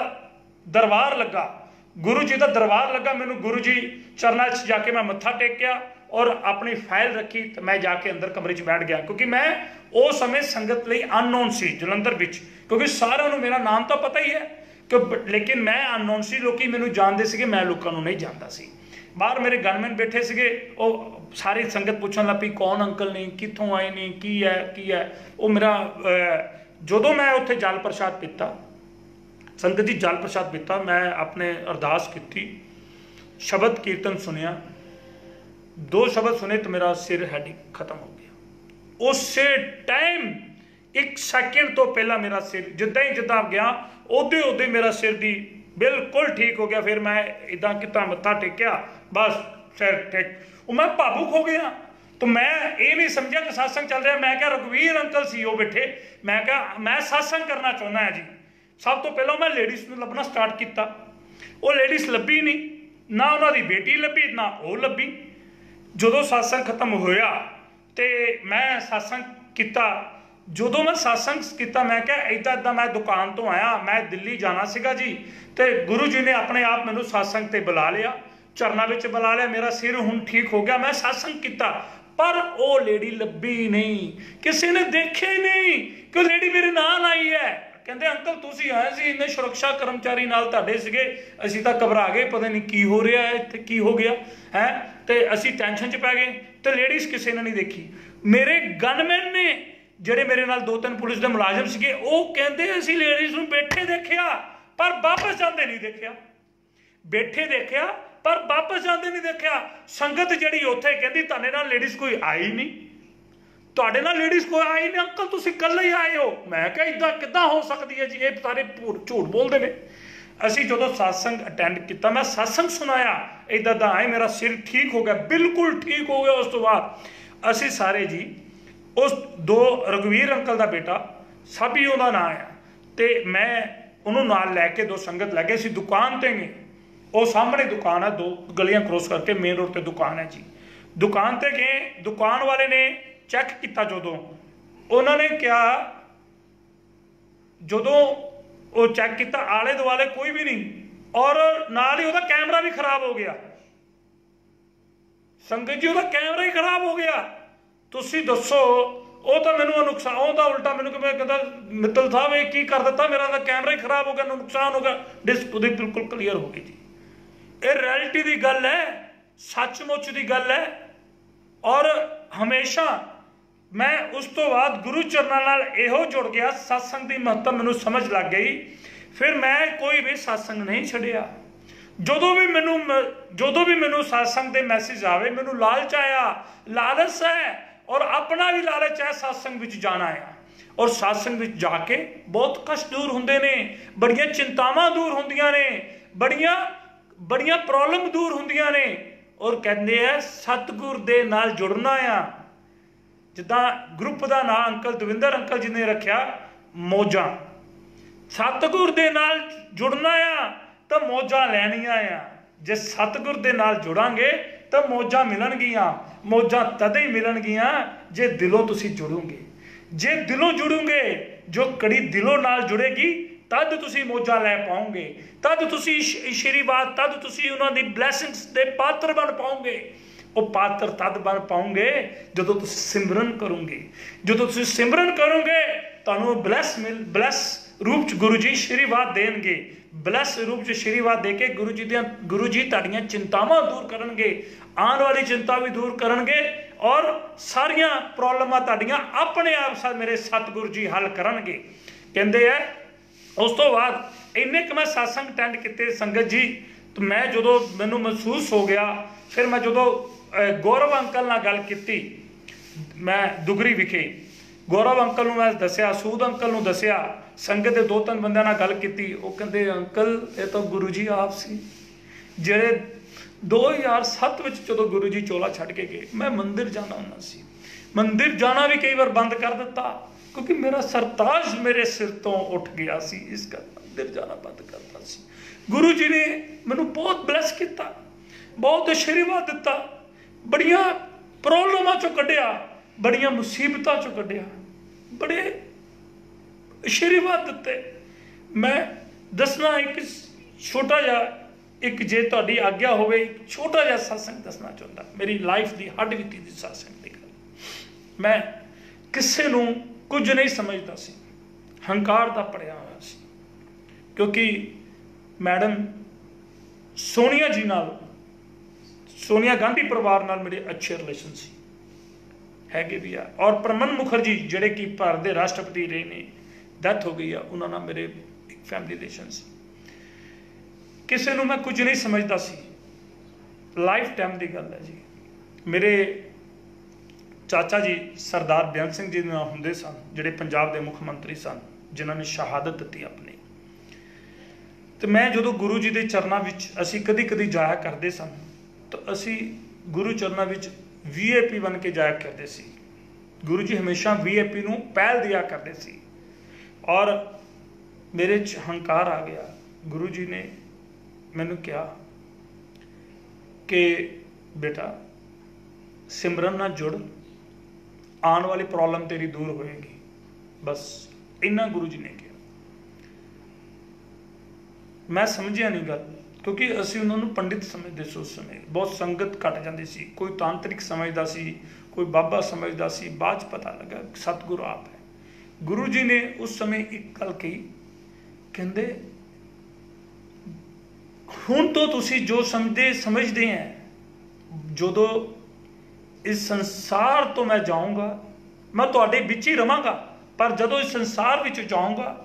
दरबार लगा, गुरु जी का दरबार लगा। मैनू गुरु जी चरणा च जाके मैं मत्था टेकिया और अपनी फाइल रखी, तो मैं जाके अंदर कमरे च बैठ गया, क्योंकि मैं उस समय संगत लई अननोन सी जलंधर विच, क्योंकि सारिਆਂ ਨੂੰ मेरा नाम तो पता ही है कि, लेकिन मैं अननोन सी, लोग मैनू जानते थे, मैं लोगों को नहीं जानता सी। बाहर मेरे गनमैन बैठे थे, वो सारी संगत पूछन लग पई कौन अंकल ने, कितों आए ने, की है। वो मेरा जो मैं उत्थे जल प्रसाद पीता, संगत जी जल प्रसाद पीता, मैं अपने अरदास की, शब्द कीर्तन सुनिया, 2 शब्द सुने तो मेरा सिर हैडिक खत्म हो गया। उस टाइम 1 सैकेंड तो पहला मेरा सिर जिदा ही जिदा गया उदे उदे मेरा सिर दी बिल्कुल ठीक हो गया। फिर मैं इदा किता मत्था टेकिया, बस सिर ठीक, मैं भावुक हो गया। तो मैं ये नहीं समझा कि सत्संग चल रहा। मैं क्या रघुवीर अंकल सी वो बैठे, मैं क्या मैं सत्संग करना चाहना है जी। सब तो पहला मैं लेडीज़ को लभना स्टार्ट किया, वो लेडीज़ लभी नहीं, ना उन्होंने बेटी लभी ना वो लभी। जो सत्संग खत्म होया तो मैं सत्संग किया। जो मैं सत्संग किया मैं क्या इदा इदा मैं दुकान तो आया, मैं दिल्ली जाना सीगा जी, तो गुरु जी ने अपने आप मैनू सत्संग ते बुला लिया, चरणा विच बुला लिया, मेरा सिर हुण ठीक हो गया। मैं सत्संग किया, पर वो लेडी लभी नहीं, किसी ने देखे ही नहीं कि लेडी मेरे नाल आई है। कहते अंकल तुसी आए सी, इन्ने सुरक्षा कर्मचारी नाल तुहाडे सीगे, असीं तां घबरा गए, पता नहीं की हो रहा है, इत्थे की हो गया है, तो असीं टेंशन च पै गए। तो लेडीज़ किसी ने नहीं देखी। मेरे गनमैन ने ਜਿਹੜੇ ਮੇਰੇ ਨਾਲ 2-3 पुलिस के मुलाजिम सीगे, वो कहते असीं लेडीज़ नूं बैठे देखिया पर वापस जाते नहीं देखिया, बैठे देखिया पर वापस जाते नहीं देखिया। संगत जिहड़ी उत्थे कहती तुहाडे नाल लेडीज़ कोई आई नहीं, तुहाडे नाल लेडीज़ कोई आई नहीं अंकल, तुसीं कल्ले ही आए हो। मैं क्या इदां किदां हो सकती है जी, ये सारे झूठ बोलते हैं। असीं जदों सत्संग अटेंड किया, मैं सत्संग सुनाया, इदां दा आए मेरा सिर ठीक हो गया, बिल्कुल ठीक हो गया। उस तो बाद असीं सारे जी उस 2 रघुवीर अंकल का बेटा साबी उहदा नाम है, तो मैं उन्होंने नाल लैके 2 संगत लैके असीं दुकान ते गए। वो सामने दुकान है, 2 गलियां क्रॉस करके मेन रोड पर दुकान है जी। दुकान ते गए, दुकान वाले ने चैक किया, जो उन्होंने क्या जो वो चैक किया आले दुआले कोई भी नहीं, और नाल ही उसका कैमरा भी खराब हो गया। संगत जी उसका कैमरा ही खराब हो गया। तुसी दसो, वो तो मैनू नुकसान, वो तो उल्टा मैनू कहता मित्तल साहब ये की कर दिता, मेरा तो कैमरा ही खराब हो गया, नुकसान हो गया, डिस्क उसकी बिल्कुल क्लीयर हो गई जी। ये रियलिटी की गल है, सचमुच की गल है। और हमेशा मैं उस तो बाद गुरु चरणों नाल इहो जुड़ गया, सत्संग की महत्ता मैनू समझ लग गई। फिर मैं कोई भी सत्संग नहीं छड्डिया। जो भी मैनू सत्संग के मैसेज आवे, मैनू लालच आया, लालच है और अपना भी लालच है सत्संग विच जाना है। और सत्संग विच जाके बहुत कष्ट दूर होंदे ने, बड़ियां चिंतावां दूर होंदियां ने, बड़ियां ਬੜੀਆਂ ਪ੍ਰੋਬਲਮ ਦੂਰ ਹੁੰਦੀਆਂ ਨੇ। ਔਰ ਕਹਿੰਦੇ ਆ ਸਤਿਗੁਰ ਦੇ ਨਾਲ ਜੁੜਨਾ ਆ। ਜਿੱਦਾਂ ਗਰੁੱਪ ਦਾ ਨਾਂ ਅੰਕਲ ਦਵਿੰਦਰ ਅੰਕਲ ਜੀ ਨੇ ਰੱਖਿਆ ਮੌਜਾਂ। ਸਤਿਗੁਰ ਦੇ ਨਾਲ ਜੁੜਨਾ ਆ ਤਾਂ ਮੌਜਾਂ ਲੈਣੀਆਂ ਆ। ਜੇ ਸਤਿਗੁਰ ਦੇ ਨਾਲ ਜੁੜਾਂਗੇ ਤਾਂ ਮੌਜਾਂ ਮਿਲਣਗੀਆਂ। ਮੌਜਾਂ ਤਦ ਹੀ ਮਿਲਣਗੀਆਂ ਜੇ ਦਿਲੋਂ ਤੁਸੀਂ ਜੁੜੋਗੇ। ਜੇ ਦਿਲੋਂ ਜੁੜੋਗੇ, ਜੋ ਕੜੀ ਦਿਲੋਂ ਨਾਲ ਜੁੜੇਗੀ, ਤਦ ਤੁਸੀਂ ਮੌਜਾਂ ਲੈ ਪਾਓਗੇ। ਤਦ ਤੁਸੀਂ ਆਸ਼ੀਰਵਾਦ, ਤਦ ਤੁਸੀਂ ਉਹਨਾਂ ਦੀ ਬਲੈਸਿੰਗਸ ਦੇ ਪਾਤਰ ਬਣ ਪਾਓਗੇ। ਉਹ ਪਾਤਰ ਤਦ ਬਣ ਪਾਓਗੇ ਜਦੋਂ ਤੁਸੀਂ ਸਿਮਰਨ ਕਰੋਗੇ। ਜਦੋਂ ਤੁਸੀਂ ਸਿਮਰਨ ਕਰੋਗੇ ਤੁਹਾਨੂੰ ਬਲੈਸ ਰੂਪ ਚ ਗੁਰੂ ਜੀ ਆਸ਼ੀਰਵਾਦ ਦੇਣਗੇ। ਬਲੈਸ ਰੂਪ ਚ ਆਸ਼ੀਰਵਾਦ ਦੇ ਕੇ ਗੁਰੂ ਜੀ ਤੁਹਾਡੀਆਂ ਚਿੰਤਾਵਾਂ ਦੂਰ ਕਰਨਗੇ। ਆਉਣ ਵਾਲੀ ਚਿੰਤਾ ਵੀ ਦੂਰ ਕਰਨਗੇ ਔਰ ਸਾਰੀਆਂ ਪ੍ਰੋਬਲਮਾਂ ਤੁਹਾਡੀਆਂ ਆਪਣੇ ਆਪ ਮੇਰੇ ਸਤਿਗੁਰੂ ਜੀ ਹੱਲ ਕਰਨਗੇ। ਕਹਿੰਦੇ ਆ ਉਸ ਤੋਂ ਬਾਅਦ ਇੰਨੇ ਕੁ ਮੈਂ ਸਤਸੰਗ ਅਟੈਂਡ ਕੀਤੇ ਸੰਗਤ ਜੀ। ਤੇ ਮੈਂ ਜਦੋਂ ਮੈਨੂੰ ਮਹਿਸੂਸ ਹੋ ਗਿਆ, ਫਿਰ ਮੈਂ ਜਦੋਂ ਗੌਰਵ ਅੰਕਲ ਨਾਲ ਗੱਲ ਕੀਤੀ, ਮੈਂ ਦੁਗਰੀ ਵਿਖੇ ਗੌਰਵ ਅੰਕਲ ਨੂੰ ਮੈਂ ਦੱਸਿਆ, ਸੂਦ ਅੰਕਲ ਨੂੰ ਦੱਸਿਆ, ਸੰਗਤ ਦੇ 2-3 ਬੰਦਿਆਂ ਨਾਲ ਗੱਲ ਕੀਤੀ। ਉਹ ਕਹਿੰਦੇ ਅੰਕਲ ਇਹ ਤਾਂ ਗੁਰੂ ਜੀ ਆਪ ਸੀ ਜਿਹੜੇ 2007 ਵਿੱਚ ਜਦੋਂ ਗੁਰੂ ਜੀ ਚੋਲਾ ਛੱਡ ਕੇ ਗਏ। ਮੈਂ ਮੰਦਿਰ ਜਾਣਾ ਹੁੰਦਾ ਸੀ, ਮੰਦਿਰ ਜਾਣਾ ਵੀ ਕਈ ਵਾਰ ਬੰਦ ਕਰ ਦਿੱਤਾ ਕਿਉਂਕਿ ਮੇਰਾ ਸਰਤਾਜ ਮੇਰੇ ਸਿਰ ਤੋਂ ਉੱਠ ਗਿਆ ਸੀ। ਇਸ ਕਰਕੇ ਮੰਦਿਰ ਜਾਣਾ ਬੰਦ ਕਰਤਾ ਸੀ। ਗੁਰੂ ਜੀ ਨੇ ਮੈਨੂੰ ਬਹੁਤ ਬਲੈਸ ਕੀਤਾ, ਬਹੁਤ ਆਸ਼ੀਰਵਾਦ ਦਿੱਤਾ, ਬੜੀਆਂ ਪ੍ਰੋਬਲਮਾਂ ਚੋਂ ਕੱਢਿਆ, ਬੜੀਆਂ ਮੁਸੀਬਤਾਂ ਚੋਂ ਕੱਢਿਆ, ਬੜੇ ਆਸ਼ੀਰਵਾਦ ਦਿੱਤੇ। ਮੈਂ ਦੱਸਣਾ ਇੱਕ ਛੋਟਾ ਜਿਹਾ, ਇੱਕ ਜੇ ਤੁਹਾਡੀ ਆਗਿਆ ਹੋਵੇ, ਇੱਕ ਛੋਟਾ ਜਿਹਾ ਸਤਸੰਗ ਦੱਸਣਾ ਚਾਹੁੰਦਾ। ਮੇਰੀ ਲਾਈਫ ਦੀ ਹੱਡ ਬੀਤੀ ਦੀ ਸਤਸੰਗ ਦੀ ਗੱਲ। ਮੈਂ ਕਿਸੇ ਨੂੰ ਕੁਝ ਨਹੀਂ ਸਮਝਦਾ ਸੀ, ਹੰਕਾਰ ਦਾ ਭਰਿਆ ਹੋਇਆ ਸੀ। ਕਿਉਂਕਿ ਮੈਡਮ ਸੋਨੀਆ ਜੀ ਨਾਲ, ਸੋਨੀਆ ਗਾਂਧੀ ਪਰਿਵਾਰ ਨਾਲ ਮੇਰੇ ਅੱਛੇ ਰਿਲੇਸ਼ਨ ਸੀ, ਹੈਗੇ ਵੀ ਆ। ਔਰ ਪ੍ਰਣਬ ਮੁਖਰਜੀ ਜਿਹੜੇ ਕਿ ਭਾਰਤ ਦੇ ਰਾਸ਼ਟਰਪਤੀ ਰਹੇ ਨੇ, ਡੈਥ ਹੋ ਗਈ ਆ, ਉਹਨਾਂ ਨਾਲ ਮੇਰੇ ਇੱਕ ਫੈਮਿਲੀ ਰਿਲੇਸ਼ਨ ਸੀ। ਕਿਸੇ ਨੂੰ ਮੈਂ ਕੁਝ ਨਹੀਂ ਸਮਝਦਾ ਸੀ। ਲਾਈਫ ਟਾਈਮ ਦੀ ਗੱਲ ਹੈ ਜੀ। ਮੇਰੇ ਚਾਚਾ ਜੀ ਸਰਦਾਰ ਬੇਅੰਤ ਸਿੰਘ ਜੀ ਨਾਲ ਹੁੰਦੇ ਸਨ, ਜਿਹੜੇ ਪੰਜਾਬ ਦੇ ਮੁੱਖ ਮੰਤਰੀ ਸਨ, ਜਿਨ੍ਹਾਂ ਨੇ ਸ਼ਹਾਦਤ ਦਿੱਤੀ ਆਪਣੀ। ਤੇ ਮੈਂ ਜਦੋਂ ਗੁਰੂ ਜੀ ਦੇ ਚਰਨਾਂ ਵਿੱਚ ਅਸੀਂ ਕਦੀ ਜਾਇਆ ਕਰਦੇ ਸਨ, ਤਾਂ ਅਸੀਂ ਗੁਰੂ ਚਰਨਾਂ ਵਿੱਚ VIP ਬਣ ਕੇ ਜਾਇਆ ਕਰਦੇ ਸੀ। ਗੁਰੂ ਜੀ ਹਮੇਸ਼ਾ VIP ਨੂੰ ਪਹਿਲ ਦਿਆ ਕਰਦੇ ਸੀ। ਔਰ ਮੇਰੇ 'ਚ ਹੰਕਾਰ ਆ ਗਿਆ। ਗੁਰੂ ਜੀ ਨੇ ਮੈਨੂੰ ਕਿਹਾ ਕਿ ਬੇਟਾ ਸਿਮਰਨ ਨਾਲ ਜੁੜ, ਆਉਣ ਵਾਲੀ ਪ੍ਰੋਬਲਮ ਤੇਰੀ ਦੂਰ ਹੋਏਗੀ। ਬਸ ਇੰਨਾ ਗੁਰੂ ਜੀ ਨੇ ਕਿਹਾ। ਮੈਂ ਸਮਝਿਆ ਨਹੀਂ ਗੱਲ, ਕਿਉਂਕਿ ਅਸੀਂ ਉਹਨਾਂ ਨੂੰ ਪੰਡਿਤ ਸਮਝਦੇ ਸੀ। ਉਸ ਸਮੇਂ ਬਹੁਤ ਸੰਗਤ ਘੱਟ ਜਾਂਦੀ ਸੀ, ਕੋਈ ਤਾਂਤਰਿਕ ਸਮਝਦਾ ਸੀ, ਕੋਈ ਬਾਬਾ ਸਮਝਦਾ ਸੀ। ਬਾਅਦ 'ਚ ਪਤਾ ਲੱਗਾ ਸਤਿਗੁਰੂ ਆਪ ਹੈ। ਗੁਰੂ ਜੀ ਨੇ ਉਸ ਸਮੇਂ ਇੱਕ ਗੱਲ ਕਹੀ, ਕਹਿੰਦੇ ਹੁਣ ਤੋਂ ਤੁਸੀਂ ਜੋ ਸਮਝਦੇ ਹੈ, ਜਦੋਂ ਇਸ ਸੰਸਾਰ ਤੋਂ ਮੈਂ ਜਾਊਂਗਾ, ਮੈਂ ਤੁਹਾਡੇ ਵਿੱਚ ਹੀ ਰਵਾਂਗਾ, ਪਰ ਜਦੋਂ ਇਸ ਸੰਸਾਰ ਵਿੱਚ ਜਾਊਂਗਾ,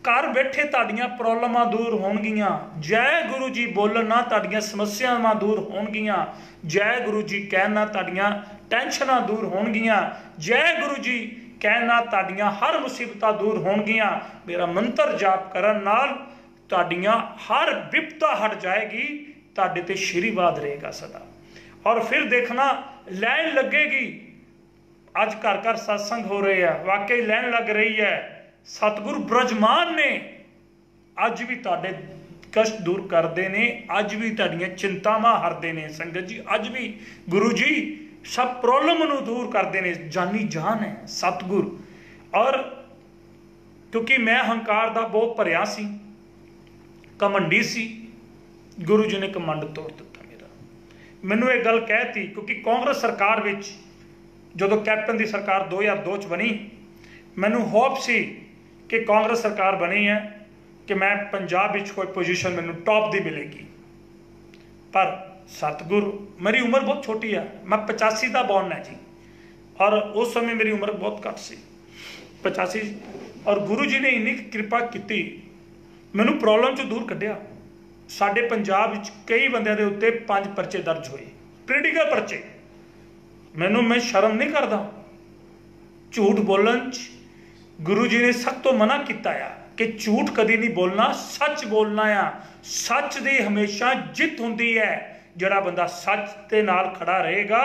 ਘਰ ਬੈਠੇ ਤੁਹਾਡੀਆਂ ਪ੍ਰੋਬਲਮਾਂ ਦੂਰ ਹੋਣਗੀਆਂ। ਜੈ ਗੁਰੂ ਜੀ ਬੋਲਣ ਨਾਲ ਤੁਹਾਡੀਆਂ ਸਮੱਸਿਆਵਾਂ ਦੂਰ ਹੋਣਗੀਆਂ। ਜੈ ਗੁਰੂ ਜੀ ਕਹਿਣ ਨਾਲ ਤੁਹਾਡੀਆਂ ਟੈਨਸ਼ਨਾਂ ਦੂਰ ਹੋਣਗੀਆਂ। ਜੈ ਗੁਰੂ ਜੀ ਕਹਿਣ ਨਾਲ ਤੁਹਾਡੀਆਂ ਹਰ ਮੁਸੀਬਤਾਂ ਦੂਰ ਹੋਣਗੀਆਂ। ਮੇਰਾ ਮੰਤਰ ਜਾਪ ਕਰਨ ਨਾਲ ਤੁਹਾਡੀਆਂ ਹਰ ਵਿਪਤਾ ਹਟ ਜਾਏਗੀ। ਤੁਹਾਡੇ ਤੇ ਆਸ਼ੀਰਵਾਦ ਰਹੇਗਾ ਸਦਾ। ਔਰ ਫਿਰ ਦੇਖਣਾ ਲਾਈਨ ਲੱਗੇਗੀ। ਅੱਜ ਘਰ ਘਰ ਸਤਸੰਗ ਹੋ ਰਹੇ ਆ, ਵਾਕਈ ਲਾਈਨ ਲੱਗ ਰਹੀ ਹੈ। ਸਤਿਗੁਰੂ ਬ੍ਰਜਮਾਨ ਨੇ ਅੱਜ ਵੀ ਤੁਹਾਡੇ ਕਸ਼ਟ ਦੂਰ ਕਰਦੇ ਨੇ, ਅੱਜ ਵੀ ਤੁਹਾਡੀਆਂ ਚਿੰਤਾਵਾਂ ਹਰਦੇ ਨੇ। ਸੰਗਤ ਜੀ ਅੱਜ ਵੀ ਗੁਰੂ ਜੀ ਸਭ ਪ੍ਰੋਬਲਮ ਨੂੰ ਦੂਰ ਕਰਦੇ ਨੇ। ਜਾਨੀ ਜਾਨ ਹੈ ਸਤਿਗੁਰ। ਔਰ ਕਿਉਂਕਿ ਮੈਂ ਹੰਕਾਰ ਦਾ ਬਹੁਤ ਭਰਿਆ ਸੀ, ਘਮੰਡੀ ਸੀ, ਗੁਰੂ ਜੀ ਨੇ ਘਮੰਡ ਤੋੜ ਦਿੱਤਾ ਮੇਰਾ। ਮੈਨੂੰ ਇਹ ਗੱਲ ਕਹਿਤੀ ਕਿਉਂਕਿ ਕਾਂਗਰਸ ਸਰਕਾਰ ਵਿੱਚ ਜਦੋਂ ਕੈਪਟਨ ਦੀ ਸਰਕਾਰ 2002 'ਚ ਬਣੀ, ਮੈਨੂੰ ਹੋਪ ਸੀ ਕਿ ਕਾਂਗਰਸ ਸਰਕਾਰ ਬਣੀ ਹੈ ਕਿ ਮੈਂ ਪੰਜਾਬ ਵਿੱਚ ਕੋਈ ਪੋਜੀਸ਼ਨ ਮੈਨੂੰ ਟੌਪ ਦੀ ਮਿਲੇਗੀ। ਪਰ ਸਤਿਗੁਰੂ, ਮੇਰੀ ਉਮਰ ਬਹੁਤ ਛੋਟੀ ਹੈ, ਮੈਂ 85 ਦਾ ਬੌਰਨ ਹੈ ਜੀ। ਔਰ ਉਸ ਸਮੇਂ ਮੇਰੀ ਉਮਰ ਬਹੁਤ ਘੱਟ ਸੀ, 85। ਔਰ ਗੁਰੂ ਜੀ ਨੇ ਇੰਨੀ ਕਿਰਪਾ ਕੀਤੀ, ਮੈਨੂੰ ਪ੍ਰੋਬਲਮ 'ਚੋਂ ਦੂਰ ਕੱਢਿਆ। ਸਾਡੇ ਪੰਜਾਬ ਵਿੱਚ ਕਈ ਬੰਦਿਆਂ ਦੇ ਉੱਤੇ 5 ਪਰਚੇ ਦਰਜ ਹੋਏ, ਪੋਲੀਟੀਕਲ ਪਰਚੇ। ਮੈਂ ਸ਼ਰਮ ਨਹੀਂ ਕਰਦਾ ਝੂਠ ਬੋਲਣ 'ਚ। ਗੁਰੂ ਜੀ ਨੇ ਸਖਤ ਤੋਂ ਮਨਾ ਕੀਤਾ ਆ कि झूठ कदी नहीं बोलना, सच बोलना आ। सच ਦੀ हमेशा जित ਹੁੰਦੀ है। ਜਿਹੜਾ ਬੰਦਾ सच ਦੇ ਨਾਲ खड़ा रहेगा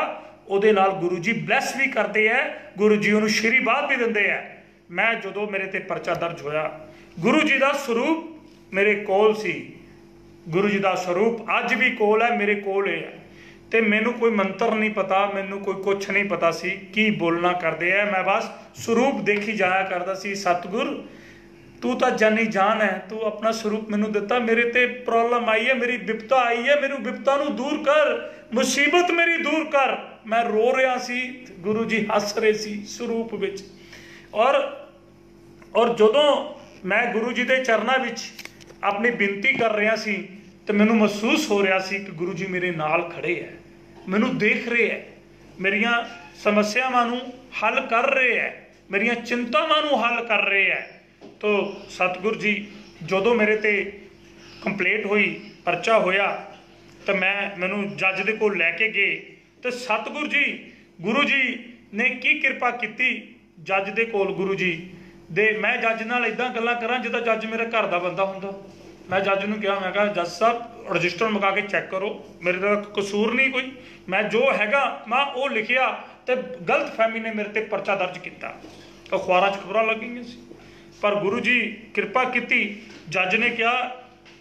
ਉਹਦੇ ਨਾਲ गुरु जी ब्लैस भी करते हैं, गुरु जी ਉਹਨੂੰ आशीर्वाद भी ਦਿੰਦੇ है। मैं ਜਦੋਂ ਮੇਰੇ ਤੇ ਪਰਚਾ ਦਰਜ ਹੋਇਆ, गुरु जी ਦਾ ਸਰੂਪ ਮੇਰੇ ਕੋਲ ਸੀ। गुरु जी का स्वरूप अज भी कोल है, मेरे कोल है। तो मैनू कोई मंत्र नहीं पता, मैनू कोई कुछ नहीं पता सी की बोलना करते हैं। मैं बस स्वरूप देखी जाया करता सी। सतगुर तू तो जानी जान है, तू अपना स्वरूप मैनू दिता, मेरे ते प्रॉब्लम आई है, मेरी विपता आई है, मेनू विपता नू दूर कर, मुसीबत मेरी दूर कर। मैं रो रहा सी, गुरु जी हस रहे सी स्वरूप विच। और जदों मैं गुरु जी के चरणों विच अपनी बिनती कर रहा सी तो मैनू महसूस हो रहा सी कि गुरु जी मेरे नाल खड़े है, मैनू देख रहे है, मेरिया समस्यावां नू हल कर रहे है, मेरिया चिंतावां नू हल कर रहे है। तो सतगुर जी जदों मेरे ते कंप्लेंट हुई, परचा होया, तो मैनू जज दे कोल लैके गए। तो सतगुर जी गुरु जी ने की कृपा की जज दे कोल। गुरु जी दे मैं जज नाल इदां गल्लां करां जिद्दां जज मेरे घर दा बंदा हुंदा। मैं जज नूं कहा, मैं कहा जज साहब रजिस्टर मंगा के चैक करो, मेरे दा कसूर नहीं कोई, मैं जो हैगा मैं वो लिखिया, तो गलत फहमी ने मेरे ते परचा दर्ज किया। अखबारां च खबरां लगियां सी। पर गुरु जी कृपा की, जज ने कहा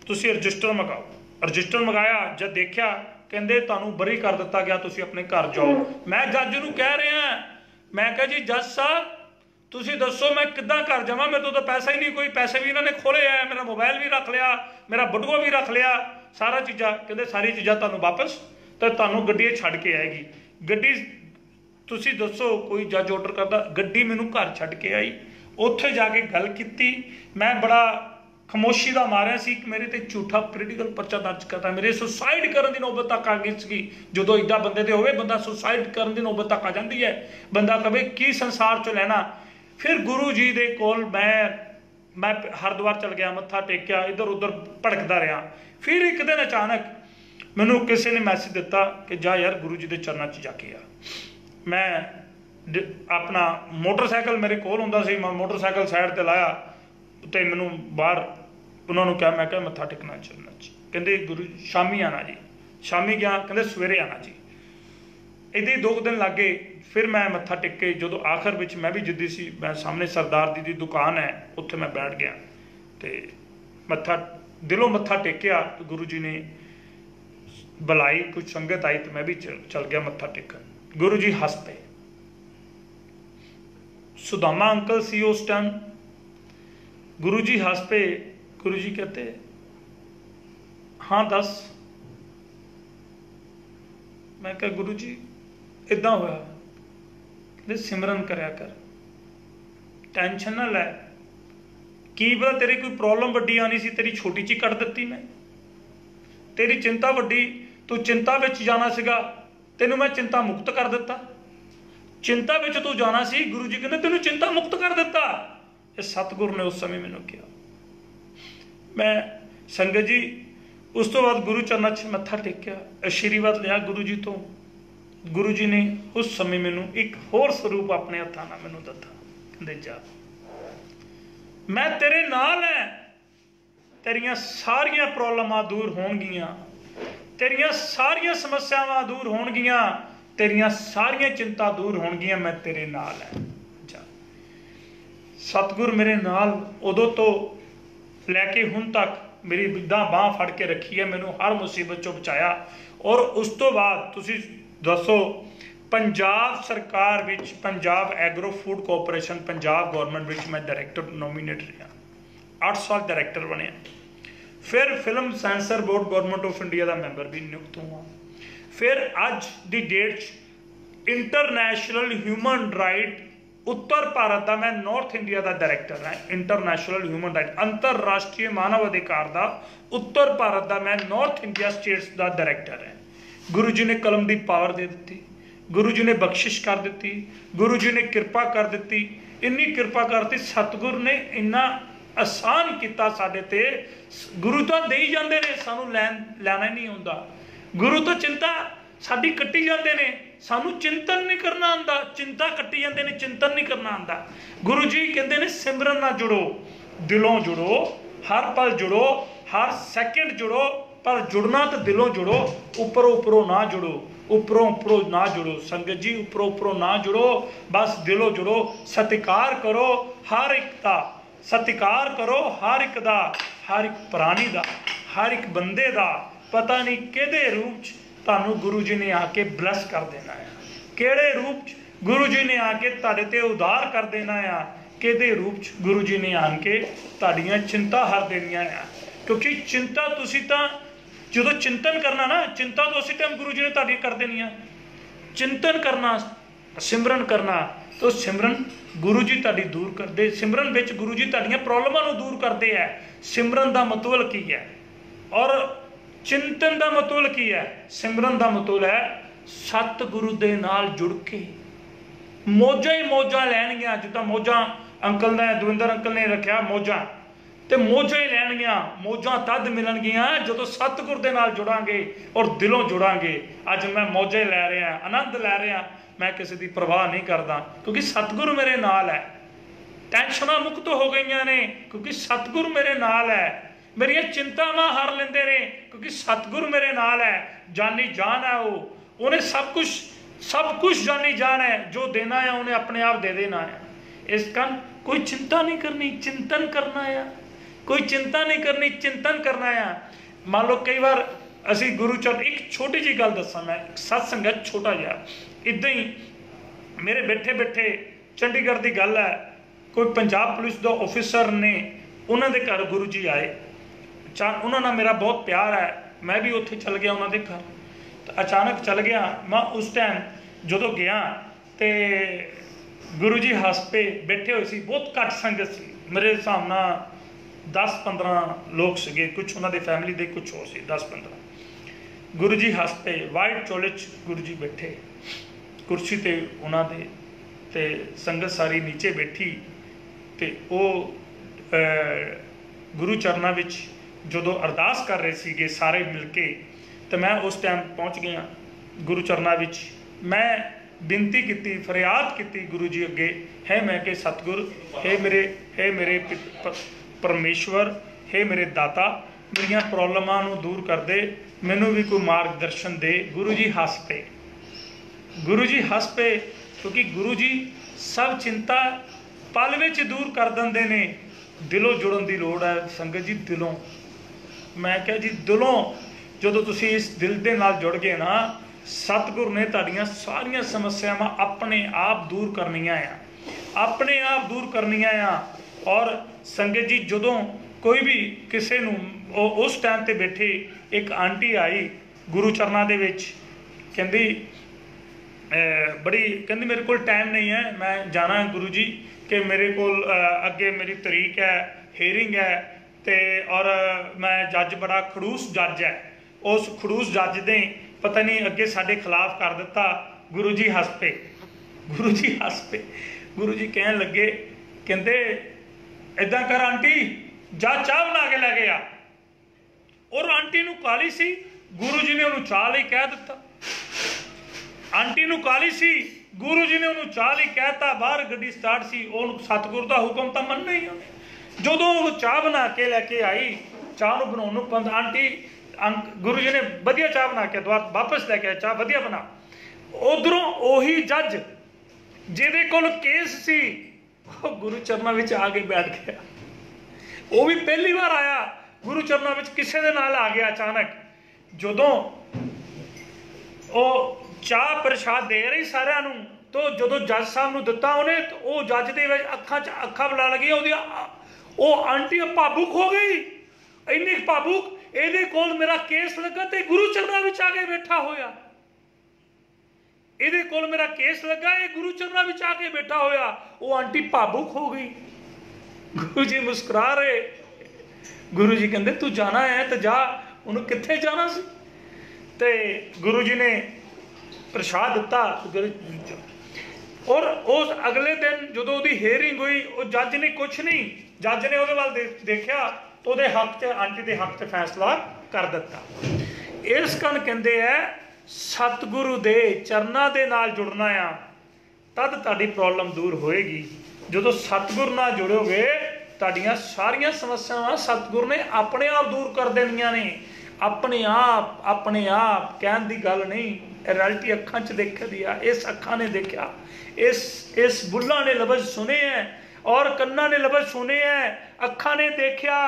तुसीं रजिस्टर मंगाओ। रजिस्टर मंगाया, जब देखा कहंदे तुहानूं बरी कर दिता गया, तुसीं अपने घर जाओ। मैं जज नूं कह रहा, मैं कहा जी जज साहब तुसीं दसो मैं किद्दां घर जावां, मेरे तो पैसा ही नहीं कोई, पैसे भी इन्होंने खोले है, मेरा मोबाइल भी रख लिया, मेरा बटुआ भी रख लिया, सारा चीज़ा। कहते सारी चीज़ा तुहानूं वापस, तो तुहानूं गड्डी छड्ड के आएगी। गड्डी तुसीं दसो कोई जज ऑर्डर करदा, गड्डी मैनूं घर छड्ड के आई। उत्थे जाके गल की, मैं बड़ा खामोशी का मारिया सी कि मेरे ते झूठा पोलीटिकल परचा दर्ज करता, मेरे सुसाइड करने की नौबत तक आ गई सी। जो इदा बंदे ते होवे बंदा सुसाइड करने की नौबत तक आ जाती है, बंदा कहे की संसार चो लेना। फिर गुरु जी दे कोल मैं हरिद्वार चल गया, मत्था टेकिया, इधर उधर भड़कता रहा। फिर एक दिन अचानक मैनू किसी ने मैसेज दिता कि जा यार गुरु जी के चरणों च जाके आ। मैं अपना मोटरसाइकिल मेरे कोल हुंदा सी, मैं मोटरसाइकिल साइड ते लाया, तो मैनू बाहर उन्होंने कहा, मैं क्या मत्था टेकना चरणों च। कहते गुरु शामी आना जी, शामी गया, कहते सवेरे आना जी। इदां ही 2 दिन लग गए। फिर मैं मत्था टेके, जो आखिर में मैं भी जिद्दी सी, मैं सामने सरदार दी दुकान है, उत्थे मैं बैठ गया, तो मत्था दिलों मत्था टेकिया। तो गुरु जी ने बुलाई, कुछ संगत आई, तो मैं भी चल गया मत्था टेकन। गुरु जी हंस पे। सुदामा अंकल सी उस टाइम। गुरु जी हंस पे। गुरु जी कहते हाँ दस। मैं कहा गुरु जी इदा होया, सिमरन करया कर, टेंशन ना लै, की पता तेरी कोई प्रॉब्लम वड्डी आनी सी, तेरी छोटी ची कट दी मैं, तेरी चिंता वड्डी, तू चिंता विच जाना सीगा, तेनू मैं चिंता मुक्त कर दिता। चिंता विच तू जाना सी, गुरु जी कहते तेनू चिंता मुक्त कर दिता। ये सतगुरु ने उस समय मैनू कहा। मैं संगत जी उस तो बाद गुरु चरणों च मत्था टेकिया, आशीर्वाद लिया गुरु जी तो। गुरु जी ने उस समय मैनू एक होर स्वरूप अपने हत्थों नाल मैनू दिता। कहंदे जा मैं तेरे नाल है, तेरियां सारियां प्रॉब्लमां दूर होणगियां, तेरियां सारियां समस्यावां दूर होणगियां, तेरियां सारियां चिंता दूर होणगियां, मैं तेरे नाल है। जा सतगुर मेरे नाल उदों तो लैके हुण तक मेरी बिदा बांह फड़ के रखी है, मैनू हर मुसीबत चों बचाया। और उस तो बाद तुसीं दसो पंजाब सरकार विच, Punjab agro food corporation Punjab government विच मैं डायरैक्टर नॉमीनेट रहा, 8 साल डायरैक्टर बने। फिर film censor board government of India का मैंबर भी नियुक्त हुआ। फिर अज की डेट इंटरनेशनल ह्यूमन राइट उत्तर भारत का मैं नॉर्थ इंडिया का डायरैक्टर है। इंटरनेशनल ह्यूमन राइट अंतरराष्ट्रीय मानव अधिकार का उत्तर भारत का मैं नॉर्थ इंडिया स्टेट्स का डायरैक्टर है। गुरु जी ने कलम की पावर दे दी, गुरु जी ने बख्शिश कर दी, गुरु जी ने कृपा कर दी, इन्नी कृपा करती। सतगुरु ने इन्ना आसान किया साडे ते। गुरु तो दे ही जाते हैं, सानू लैना ही नहीं आता। गुरु तो चिंता साडी कट्टी जाते हैं, सानू चिंतन नहीं करना आंदा, चिंता कट्टी जाते हैं, चिंतन नहीं करना आंदा। गुरु जी कहते हैं सिमरन ना जुड़ो, दिलों जुड़ो, हर पल जुड़ो, हर सेकंड जुड़ो, पर जुड़ना तो दिलों जुड़ो, उपरों उपरों ना जुड़ो, उपरों उपरों ना जुड़ो संगत जी, उपरों उपरों ना जुड़ो, बस दिलों जुड़ो। सत्कार करो हर एक दा, सत्कार करो हर एक दा, हर एक प्राणी दा, हर एक बंदे दा। पता नहीं किहदे रूप च तुहानू गुरु जी ने आके ब्लैस कर देना है, किहड़े रूप च गुरु जी ने आके तुहाडे ते उधार कर देना है, किहदे रूप च गुरु जी ने आके तुहाडीआं चिंता हर देनियां है। क्योंकि चिंता तुसीं तां जो चिंतन करना ना, चिंता तो उसी टाइम गुरु जी ने तुहाडी कर देनी है। चिंतन करना, सिमरन करना, तो सिमरन गुरु जी तुहाडी दूर करते, सिमरन विच गुरु जी तुहाडीआं प्रॉब्लमां नूं दूर करते हैं। सिमरन का मतलब की है और चिंतन का मतलब की है? सिमरन का मतलब है सतगुरु दे नाल जुड़ के मौजा ही मौजा लैणगियां। जिद्दां मौजा अंकल ने, दविंदर अंकल ने रखा मौजा, तो मौजा ही लैणगियां। मौजा तद मिलणगियां जो सतगुर दे नाल जुड़ांगे और दिलों जुड़ांगे। अज मैं मौजा ही लै रहा, आनंद लै रहा, मैं किसी की परवाह नहीं करता क्योंकि सतगुरु मेरे नाल है। टेंशनां मुक्त हो गई ने क्योंकि सतगुरु मेरे नाल है। मेरिया चिंतावां हर लेंदे ने क्योंकि सतगुरु मेरे नाल है। जानी जान है वो, उन्हें सब कुछ जानी जान है। जो देना है उन्हें अपने आप दे देना है। इस कारण कोई चिंता नहीं करनी, चिंतन करना है। कोई चिंता नहीं करनी, चिंतन करना है। मान लो कई बार असी गुरु चरण, एक छोटी जी गल दसा, मैं सत्संग है छोटा जिहा, इदां ही मेरे बैठे बैठे चंडीगढ़ की गल है, कोई पंजाब पुलिस का ऑफिसर ने, उन्होंने घर गुरु जी आए। उन्होंने मेरा बहुत प्यार है, मैं भी उत्थे चल गया उन्होंने घर। तो अचानक चल गया मैं, उस टाइम जो गया तो गुरु जी हस पे बैठे हुए सी, बहुत घट संगत सी, मेरे हिसाब नाल 10-15 लोग सीगे, कुछ उन्होंने फैमिली के कुछ हो सी 10-15। गुरु जी हस पे वाइट चोले च गुरु जी बैठे कुर्सी ते उन्होंने, ते संगत सारी नीचे बैठी, तो वो गुरु चरणों विच जो अरदास कर रहे सीगे सारे मिल के, तो मैं उस टाइम पहुँच गया गुरु चरणों विच। मैं बिनती की, फरियाद की गुरु जी अगे, है मैं कि सतगुर, हे मेरे परमेश्वर, हे मेरे दाता, मेरिया प्रॉब्लमां नूं दूर कर दे, मैनू भी कोई मार्गदर्शन दे। गुरु जी हस पे, गुरु जी हस पे, क्योंकि गुरु जी सब चिंता पल विच दूर कर देंदे ने। दिलों जुड़न की लोड़ है संगत जी, दिलों। मैं क्या जी, दिलों जो तुसी इस दिल के नाल जुड़ गए ना, सतगुरु ने तुहाड़ियां सारियां समस्यावां अपने आप दूर करनियां आ, अपने आप दूर करनियां आ। और संगत जी जदों कोई भी किसी नूं, उस टाइम ते बैठे एक आंटी आई गुरु चरणों दे विच, कहंदी बड़ी कहंदी मेरे को टाइम नहीं है, मैं जाना है गुरु जी कि मेरे को अगे मेरी तरीक है, हेयरिंग है, ते और मैं जज बड़ा खड़ूस जज है, उस खड़ूस जज ने पता नहीं अगे साडे खिलाफ कर दिता। गुरु जी हस पे, गुरु जी हस पे, गुरु जी कहन लगे, कहते इदा कर आंटी, जा चाह बना के लै गया। और आंटी नूं काली सी, गुरु जी ने उन्होंने चाह लई कह दिता। आंटी नूं काली सी, गुरु जी ने उन्होंने चाह लई कहता, बाहर गड्डी स्टार्ट सी, उन्होंने सतगुरु का हुक्म तो मनना ही उन्हें। जदों वो चाह बना के लैके आई, चाह नूं बनाउण नूं पंद, आंटी गुरु जी ने वधिया चाह बना के दोबारा वापस लैके आए, चाह वधिया बना। उधरों ओही जज जिहदे कोल केस सी, वो गुरु चरणों में आके बैठ गया। वो भी पहली बार आया गुरु चरणों में, किसी दे नाल आ गया अचानक। जदों वो चाह प्रसाद दे रही सारिਆਂ ਨੂੰ, तो जो जज साहब नूं दिता उन्हें, तो वो जज दे विच अखां बला लगी, वो आंटी भावुक हो गई, इन्नी भावुक, ਇਹਦੇ ਕੋਲ मेरा केस लगा तो गुरु चरणों में आके बैठा होया। ਇਹਦੇ ਕੋਲ मेरा केस लगा, ये गुरु चरणों में आके बैठा होया। वो आंटी भावुक हो गई। गुरु जी मुस्कुरा रहे। गुरु जी कहते तू जाना है तो जा, उन्होंने कित्थे जाना सी। ते गुरु जी ने प्रसाद दिता। और उस अगले दिन जो उसकी हेयरिंग हुई, वो जज ने कुछ नहीं, जज ने वो वाल देखा तो वो हक च, आंटी के हक च फैसला कर दिता। इस कारण कहते हैं सतगुरु दे चरणों के नाल जुड़ना आ, तद तुहाडी प्रॉब्लम दूर होएगी। जो सतगुरु नाल जुड़ोगे ਤੁਹਾਡੀਆਂ ਸਾਰੀਆਂ ਸਮੱਸਿਆਵਾਂ ਸਤਿਗੁਰ ਨੇ ਆਪਣੇ ਆਪ ਦੂਰ ਕਰ ਦੇਣੀਆਂ ਨੇ। ਆਪਣੇ ਆਪ ਕਹਿਣ ਦੀ ਗੱਲ नहीं, रियलिटी ਅੱਖਾਂ 'ਚ ਦੇਖਦੀ ਆ। ਇਸ ਅੱਖਾਂ ਨੇ ਦੇਖਿਆ, ਇਸ ਬੁੱਲਾਂ ਨੇ ਲਫ਼ਜ਼ ਸੁਨੇ है और ਕੰਨਾਂ ਨੇ ਲਫ਼ਜ਼ ਸੁਨੇ है। ਅੱਖਾਂ ਨੇ ਦੇਖਿਆ,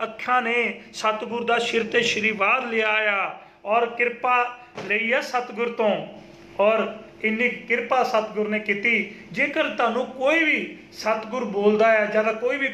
ਅੱਖਾਂ ਨੇ सतगुर ਦਾ सिर ते आशीर्वाद लिया आ और किरपा ਲਈ है सतगुर तो। और इन्नी किरपा सतगुर ने की। जेकर तुहानू कोई भी सतगुर बोलता है, ज्यादा कोई भी